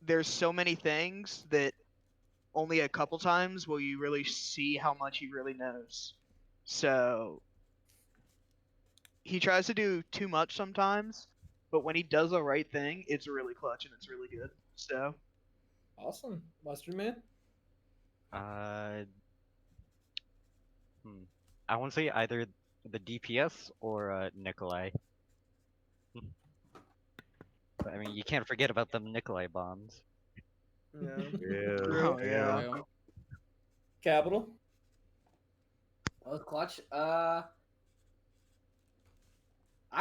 there's so many things that only a couple times will you really see how much he really knows. So he tries to do too much sometimes, but when he does the right thing, it's really clutch and it's really good. So Awesome, Mustard Man. I want to say either the DPS or Nikolai. But, I mean, you can't forget about them Nikolai bombs. Yeah. oh yeah. Capital. Most clutch. I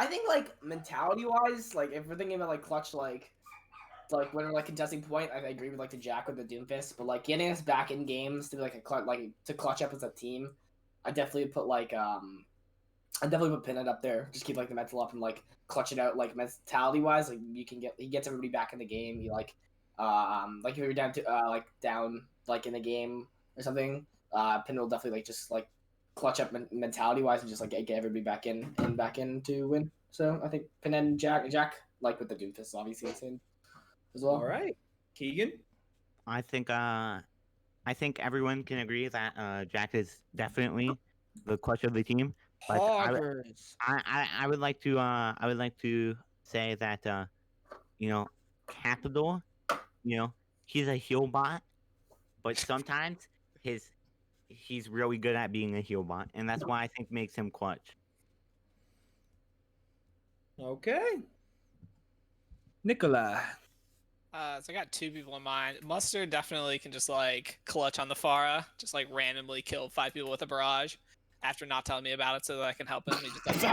think like mentality wise, like if we're thinking about like clutch, like when we're like contesting point, I agree with like the Jack with the Doomfist, but like getting us back in games to be like to clutch up as a team, I definitely put Pinhead up there. Just keep like the mental up and like clutch it out like mentality wise. Like he gets everybody back in the game. He like if we were down like in the game or something, Pinhead will definitely like just like clutch up mentality wise and just like get everybody back in to win. So I think Pinhead and Jack like with the Doomfist obviously the same as well. All right, Keegan. I think everyone can agree that Jack is definitely the clutch of the team. But Hoggers. I would like to say that Capital, he's a heal bot, but sometimes he's really good at being a heal bot, and that's why I think makes him clutch. Okay. Nikolai. So I got 2 people in mind. Mustard definitely can just like clutch on the Pharah, just like randomly kill 5 people with a barrage after not telling me about it so that I can help him. He just does it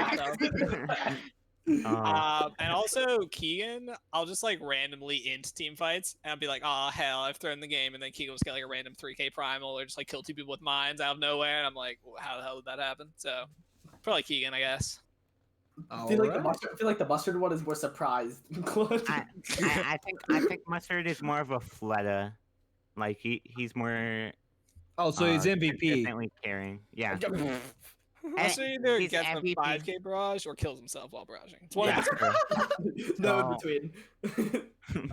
himself. And also Keegan, I'll just like randomly int team fights and I'll be like, oh hell, I've thrown the game, and then Keegan will just get like a random 3k primal or just like kill 2 people with mines out of nowhere, and I'm like, how the hell did that happen? So probably Keegan, I guess. I feel like the mustard one is more surprised. I think Mustard is more of a Fleta. Like he's more. Oh, so he's MVP. Consistently caring. Yeah. Also either he's gets the MVP. 5k barrage or kills himself while barraging. It's Yeah. No in between.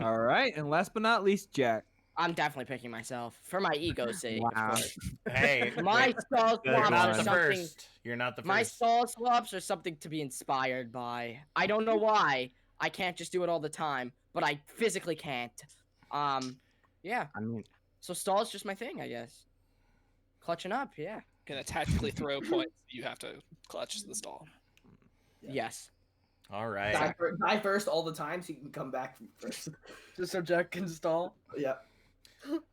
All right, and last but not least, Jack. I'm definitely picking myself for my ego's sake. Of Wow. course. Hey, My stall you're swaps not are the something. first. You're not the first. My stall swaps are something to be inspired by. I don't know why. I can't just do it all the time, but I physically can't. Yeah. I mean, So stall is just my thing, I guess. Clutching up, yeah. Gonna tactically throw points. You have to clutch the stall. Yes. All right. Die first all the time so you can come back first. Just so Jack can stall. Yeah.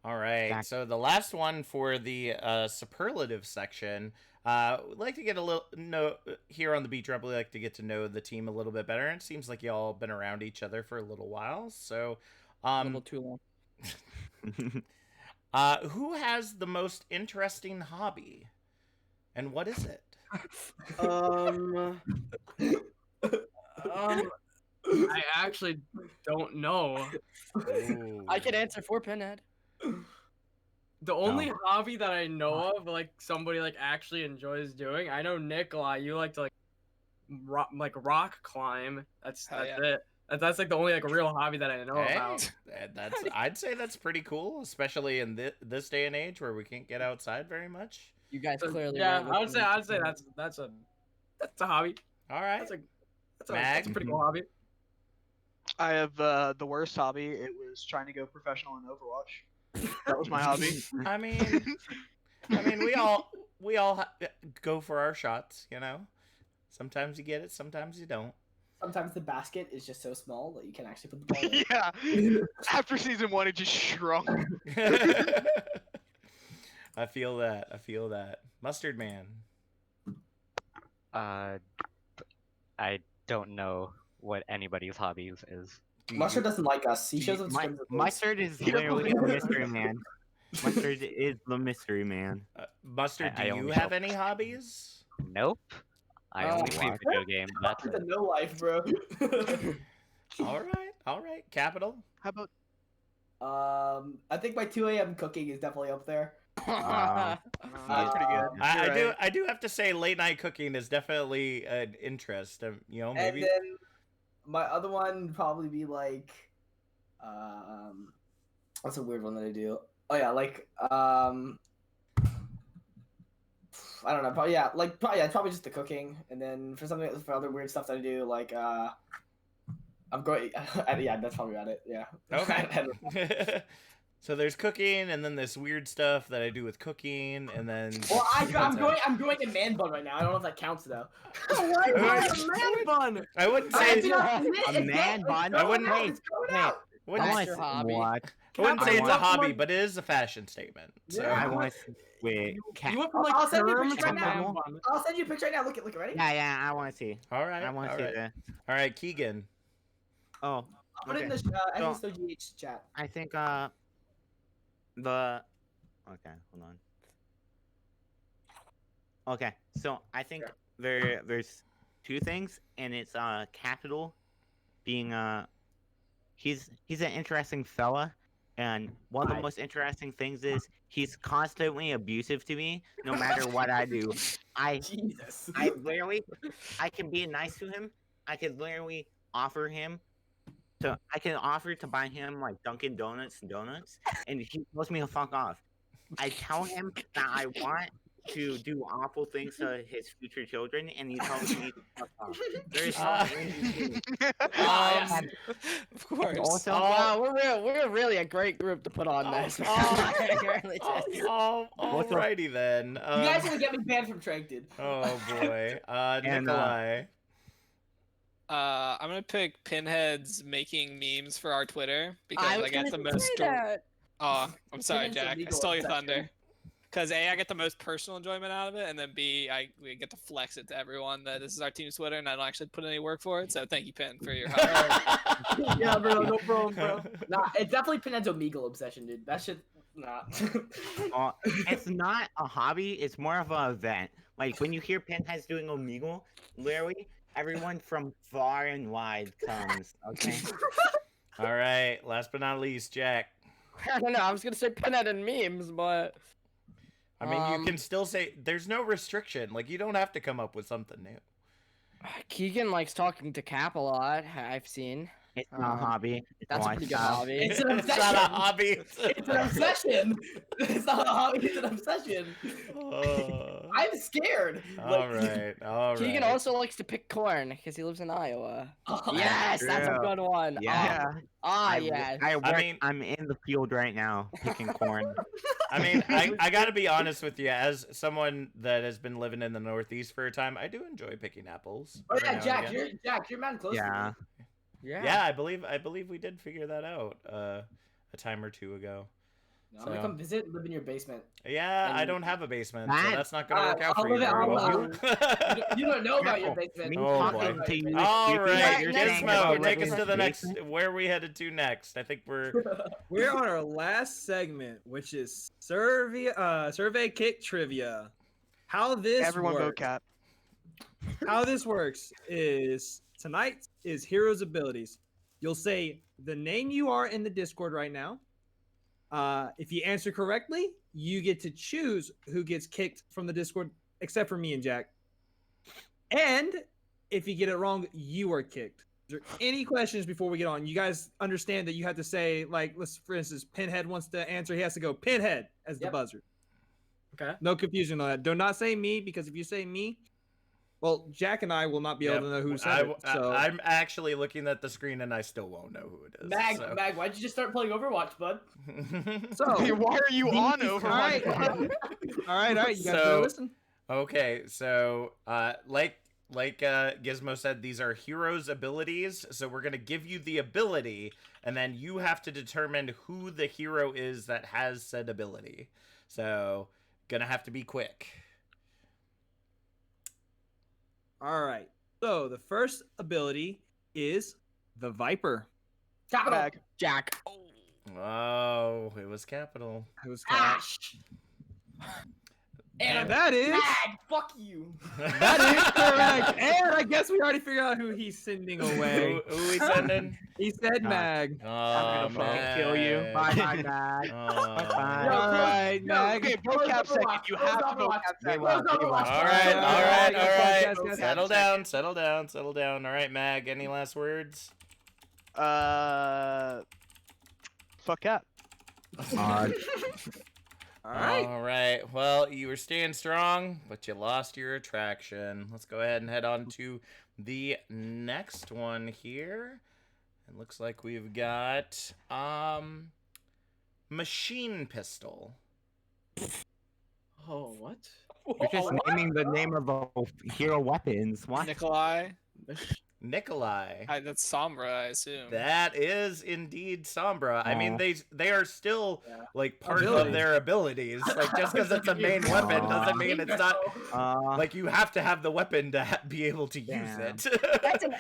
All right. So the last one for the superlative section, we'd like to get a little here on the BeatDrop. We like to get to know the team a little bit better. And it seems like y'all been around each other for a little while. So, A little too long. Who has the most interesting hobby, and what is it? I actually don't know. I can answer for Pinhead. The only hobby that I know of, like somebody like actually enjoys doing, I know Nikolai, you like to rock climb. That's it. That's like the only like real hobby that I know about. I'd say that's pretty cool, especially in this day and age where we can't get outside very much. You guys So, clearly. yeah, weren't I would say listening. that's a hobby. All right. That's a Mag? pretty cool hobby. I have the worst hobby. It was trying to go professional in Overwatch. That was my hobby. I mean, we all go for our shots, you know. Sometimes you get it, sometimes you don't. Sometimes the basket is just so small that you can actually put the ball in. Yeah. After season 1, it just shrunk. I feel that. I feel that. Mustard Man. I don't know what anybody's hobbies is. Mustard doesn't like us. He shows up to scrims with us. Mustard is literally the mystery man. Mustard is the mystery man. Mustard, I do you only have show- any hobbies? Nope. I only play wow. video games. That's That's it. a no life, bro. All right. Capital. How about I think my 2 a.m. cooking is definitely up there. that's pretty good. I do have to say, late night cooking is definitely an interest. You know, maybe. And then my other one would probably be like, what's a weird one that I do? Oh yeah, like I don't know. Probably yeah, like probably just the cooking, and then for other weird stuff that I do, like I'm going. Yeah, that's probably about it. Yeah. Okay. So there's cooking, and then this weird stuff that I do with cooking, and then. Well, I'm growing a man bun right now. I don't know if that counts though. Why Alright. a man bun? I wouldn't I say. do not admit A it's man not- bun? it's I wouldn't- growing out, it's growing out. Wouldn't, That's I your hobby. What? wouldn't say I it's a want- hobby, but it is a fashion statement. So. Yeah. I want to wait. You went from like I'll send you a terms picture to right now. man bun. I'll send you a picture right now. Look, ready? Yeah, I want to see. All right. I want to all see right. that. All right, Keegan. Oh, I'll put it in okay. the So- GH chat. I think the okay, hold on. Okay, so I think there's two things, and it's Capital being he's an interesting fella, and one of the most interesting things is he's constantly abusive to me no matter what I do. Jesus. I literally I can be nice to him. I can literally offer him I can offer to buy him like Dunkin' Donuts, and he tells me to fuck off. I tell him that I want to do awful things to his future children, and he tells me to fuck off. There's Of course. also Wow, we're really a great group to put on this. Really just- Alrighty then. You guys are gonna get me banned from Trank, dude. Oh boy. And, Nikolai. I'm gonna pick Pinhead's making memes for our Twitter because I was I get the gonna most. say that. Oh, I'm sorry, Pinhead's a Jack. I legal stole your obsession. thunder. Because A, I get the most personal enjoyment out of it, and then B, we get to flex it to everyone that this is our team's Twitter, and I don't actually put any work for it. So thank you, Pin, for your help. Yeah, bro, no problem, bro. Nah, it's definitely Pinhead's Omegle obsession, dude. That shit, nah. it's not a hobby, it's more of an event. Like when you hear Pinhead's doing Omegle, literally everyone from far and wide comes, okay? All right. Last but not least, Jack. I don't know. I was gonna say Pinhead and memes, but I mean, you can still say there's no restriction. Like you don't have to come up with something new. Keegan likes talking to Cap a lot. I've seen. It's not a hobby. It's That's a pretty good hobby. It's an It's not a obsession. hobby. It's an obsession. It's not a hobby. It's an obsession. Oh. I'm scared. All right. All right. Keegan also likes to pick corn because he lives in Iowa. Oh, Yes, that's a true. good one. Yeah. Yes. I'm in the field right now picking corn. I mean, I gotta be honest with you. As someone that has been living in the Northeast for a time, I do enjoy picking apples. Oh every yeah, now and Jack, again. you're man close to Yeah. me. Yeah, I believe we did figure that out a time or two ago. I'm gonna come visit, live in your basement. Yeah, I And- don't have a basement, so That- that's not gonna work out I'll for you live very I'll well. live- You don't know about your Careful. basement. Me Oh, talking boy. to you. All you think right, that you're saying Gizmo, about take living us in to the next. basement? Where are we headed to next? I think we're. We're on our last segment, which is survey kick trivia. How this Everyone vote works? Cap. How this works is tonight is heroes' abilities. You'll say the name you are in the Discord right now. If you answer correctly, you get to choose who gets kicked from the Discord, except for me and Jack. And if you get it wrong, you are kicked. Is there any questions before we get on? You guys understand that you have to say, like, let's for instance, Pinhead wants to answer. He has to go Pinhead as the Yep. buzzer. Okay. No confusion on that. Do not say me, because if you say me, well, Jack and I will not be able to know who said it. So I'm actually looking at the screen and I still won't know who it is. Mag, so. Mag, why'd you just start playing Overwatch, bud? So Why are you on all Overwatch? right, all right. You guys better listen. Okay, so like Gizmo said, these are heroes' abilities. So we're gonna give you the ability, and then you have to determine who the hero is that has said ability. So gonna have to be quick. All right. So the first ability is the Viper. Capital. Mag. Jack. Oh, it was capital. It was Ash. And that is Mag, fuck you. that is correct. And I guess we already figured out who he's sending away. Who he sending? He said Mag. Oh, I'm gonna fucking kill you. Bye, bye, Mag. Oh, Bye. All right, Mag. Okay, vocab second. You have to vocab second. All right. Settle down. All right, Mag, any last words? Fuck cap. All right. Well, you were staying strong, but you lost your attraction. Let's go ahead and head on to the next one here. It looks like we've got machine pistol. Oh, what? You're just naming the name of the hero weapons. What? Nikolai. Nikolai. That's Sombra, I assume. That is indeed Sombra. I mean, they are still like part of Abilities. their abilities. Like just because it's a main weapon doesn't mean it's not. Like you have to have the weapon to be able to use it. That's an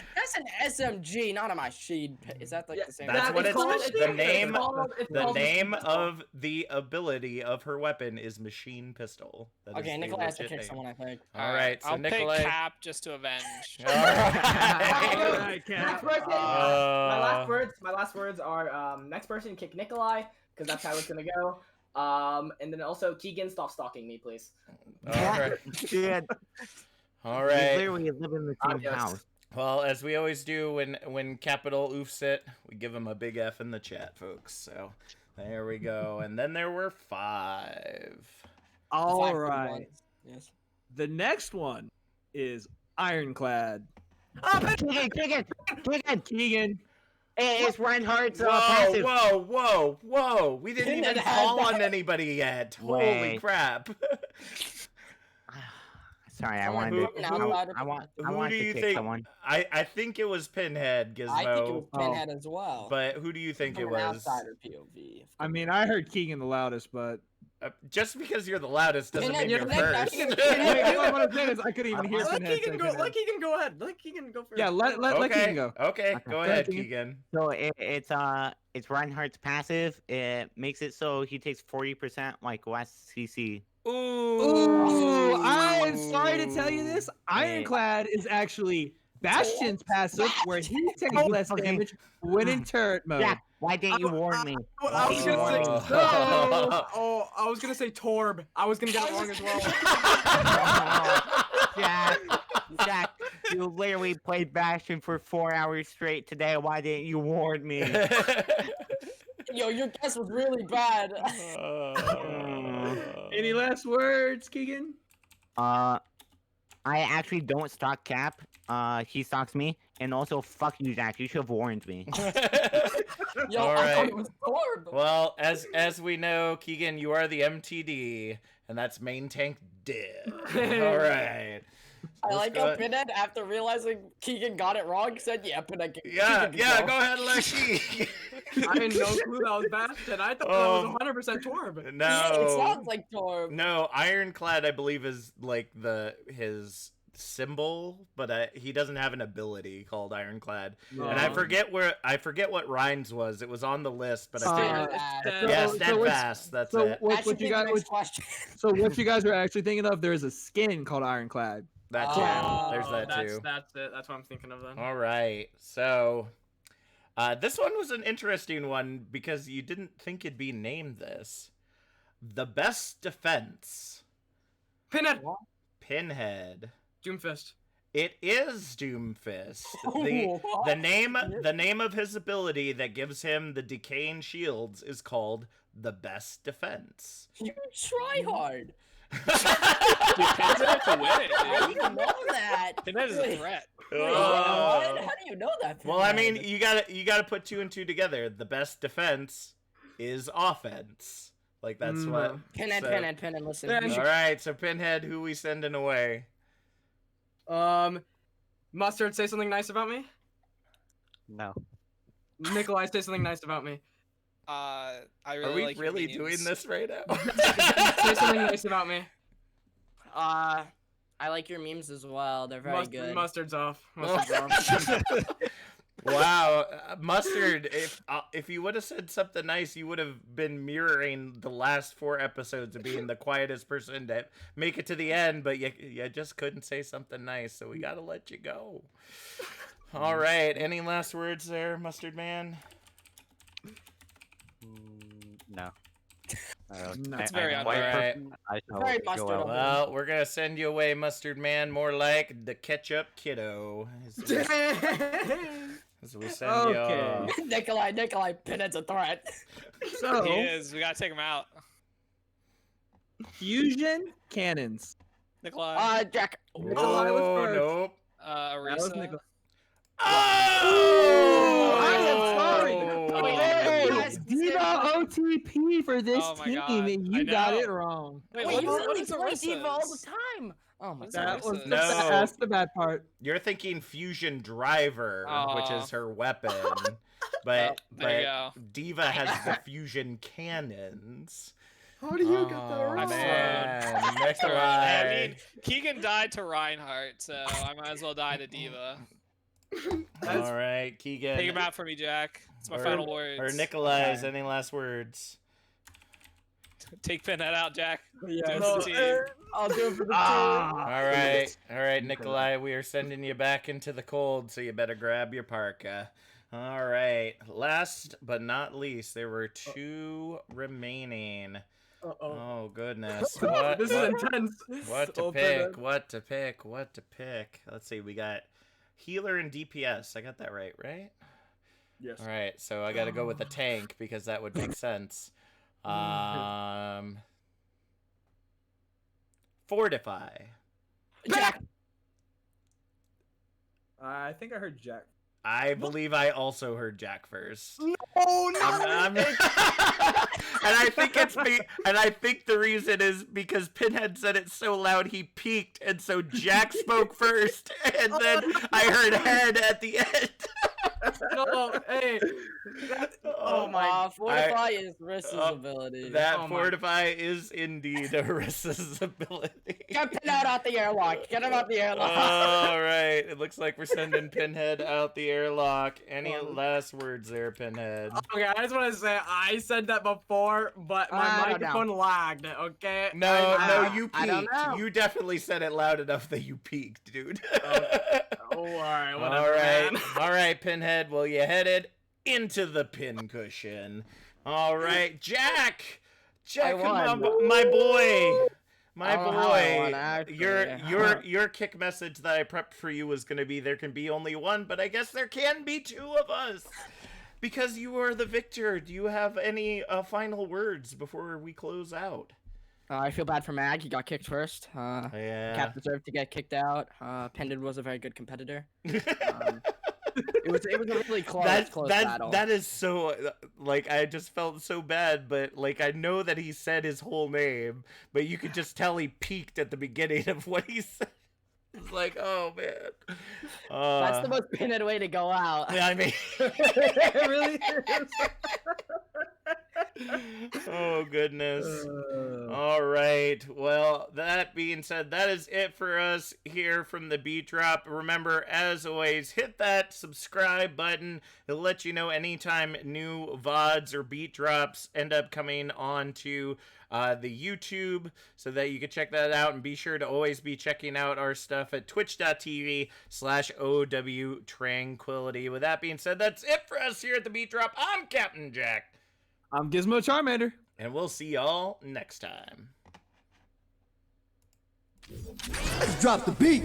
SMG, not a machine. Is that like the same? That's what it's the name. The called name machine of the ability of her weapon is machine pistol. That is Okay, a Nikolai has to legit pick name. someone, I think. All right, so I'll Nikolai. pick Cap just to avenge. All right. Alright, Next Cap. person. My last words are next person kick Nikolai, because that's how it's gonna go. And then also Keegan, stop stalking me, please. All right. Dude, All we right. literally live in the same Adios. house. Well, as we always do when Capital oofs it, we give him a big F in the chat, folks. So there we go. And then there were 5. All Five good right. ones. Yes. The next one is Ironclad. Keegan! Keegan. It's Reinhardt's Whoa, passive. whoa! We didn't even call on anybody yet. Holy Wait. crap! Sorry, I Someone wanted who- to. who- I want who do to you kick think? someone. I think it was Pinhead, Gizmo. I think it was Pinhead as well. But who do you think From it an was? outsider POV. I mean, I heard Keegan the loudest, but Just because you're the loudest doesn't Pinhead, mean you're Pinhead, first. Pinhead. what I'm saying is I couldn't even hear Let Pinhead Keegan say go. Let Pinhead. Keegan go ahead. Let Keegan go first. Yeah, let Keegan go. Okay, go ahead, Keegan. Keegan. So it's Reinhardt's passive. It makes it so he takes 40% like less CC. Ooh, I'm sorry to tell you this. Ironclad is actually Bastion's passive, where he takes less damage when in turret mode. Yeah, why didn't you warn me? I was gonna say. Oh. No. Oh, I was gonna say Torb. I was gonna get it wrong as well. Jack, you literally played Bastion for 4 hours straight today. Why didn't you warn me? Yo, your guess was really bad. Any last words, Keegan? I actually don't stock Cap. He stocks me, and also fuck you, Jack. You should have warned me. Yo, All I thought right. it was Thorb. Well, as we know, Keegan, you are the MTD, and that's main tank dead. All right. I Let's like go- how Pinhead, after realizing Keegan got it wrong, said, "Yeah, Pinhead." Yeah, Keegan yeah. go." Go ahead, Lexi. I had no clue that was Bastion. I thought that was 100% Torb. No. Yeah, it sounds like Thorb. No, Ironclad, I believe, is like his symbol, but he doesn't have an ability called Ironclad. No. And I forget what Ryan's was. It was on the list, but I think Steadfast. yeah, So what's- Steadfast. That's So it. what, That what should you be the guys? next question. So what you guys were actually thinking of? There is a skin called Ironclad. That too. Oh, There's that too. That's it. That's what I'm thinking of then. All right. So this one was an interesting one because you didn't think it'd be named this. The best defense. Pinhead. Pinhead. Doomfist. It is Doomfist. What? The name of his ability that gives him the decaying shields is called the best defense. You try hard. Pinhead's in it to win it, How do dude. you know that? Pinhead is a threat. Wait, what? How do you know that? Well, I mean, Pinhead? you gotta put 2 and 2 together. The best defense is offense. Like that's what. Pinhead, so- Pinhead, listen. Yeah, you should- All right, so Pinhead, who we sending away? Mustard, say something nice about me. No. Nikolai, say something nice about me. I Are really we like your really minions. doing this right now? Say something nice about me. I like your memes as well. They're very good. Mustard's off. Mustard's off. Wow, Mustard, if you would have said something nice, you would have been mirroring the last 4 episodes of being the quietest person to make it to the end, but you just couldn't say something nice, so we gotta let you go. All right, any last words there, Mustard Man? No. That's very I'm a unfair. white Alright. person, I shall Very go mustard out. of Well, we're gonna send you away, Mustard Man, more like the ketchup kiddo. As we send you Okay. off. Nikolai, Pinhead's a threat. So, He is. We gotta take him out. fusion cannons. Nikolai. Jack. Nikolai was Oh, first. nope. That was Arisa. Nikolai. Oh! I am sorry. Oh! Hey, Hey, Diva OTP for this Oh my team, God. and I you got know. it wrong. Wait, Wait, you what literally is play Diva all the Arisa's? time. Oh my What's god. That was Arisa's? No. that's the bad part. You're thinking Fusion Driver, which Aw. is her weapon, but There you go. Diva has the fusion cannons. How do you get that Oh, wrong? man, I Nikolai. mean, Keegan died to Reinhardt, so I might as well die to Diva. All right, Keegan. Take him out for me, Jack. It's my Or- final words. Or Nikolai's. Any last words? Take Pinhead out, Jack. Yes. Do it for the team. I'll do it for the All right, Nikolai. We are sending you back into the cold, so you better grab your parka. All right. Last but not least, there were 2 remaining. Oh goodness. What? This is intense. What to So pick? bad. What to pick? What to pick? Let's see. We got healer and DPS. I got that right? Yes. All right. So I got to go with the tank because that would make sense. Fortify. Jack. I think I heard Jack. I believe I also heard Jack first. Oh no! And I think and I think the reason is because Pinhead said it so loud he peaked, and so Jack spoke first, and then I heard head at the end. No, hey. Oh my! Fortify is Rissa's ability. That Oh my- Fortify is indeed Arissa's ability. Get Pinhead out the airlock. Get him out the airlock. All right, it looks like we're sending Pinhead out the airlock. Any last words there, Pinhead? Okay, I just want to say I said that before, but my I don't microphone lagged. Okay. No, I- you I don't peaked. know. You definitely said it loud enough that you peaked, dude. Oh, all right. Whatever. Man. All right, Pinhead. Well, you headed into the pin cushion. All right, Jack. Jack, won. my boy. My I don't know how I won, boy. actually. Your kick message that I prepped for you was going to be there can be only one, but I guess there can be 2 of us. Because you are the victor. Do you have any final words before we close out? I feel bad for Mag. He got kicked first. Yeah. Cap deserved to get kicked out. Pendant was a very good competitor. It was a really close battle. That is so, like, I just felt so bad, but, like, I know that he said his whole name, but you could just tell he peaked at the beginning of what he said. It's like, oh, man. That's the most Pinhead way to go out. I mean, It really is. oh, goodness. All right. Well, that being said, that is it for us here from the BeatDrop. Remember, as always, hit that subscribe button. It'll let you know anytime new VODs or beat drops end up coming onto the YouTube so that you can check that out. And be sure to always be checking out our stuff at twitch.tv/OW Tranquility. With that being said, that's it for us here at the BeatDrop. I'm Captain Jack. I'm Gizmo Charmander. And we'll see y'all next time. Let's drop the beat.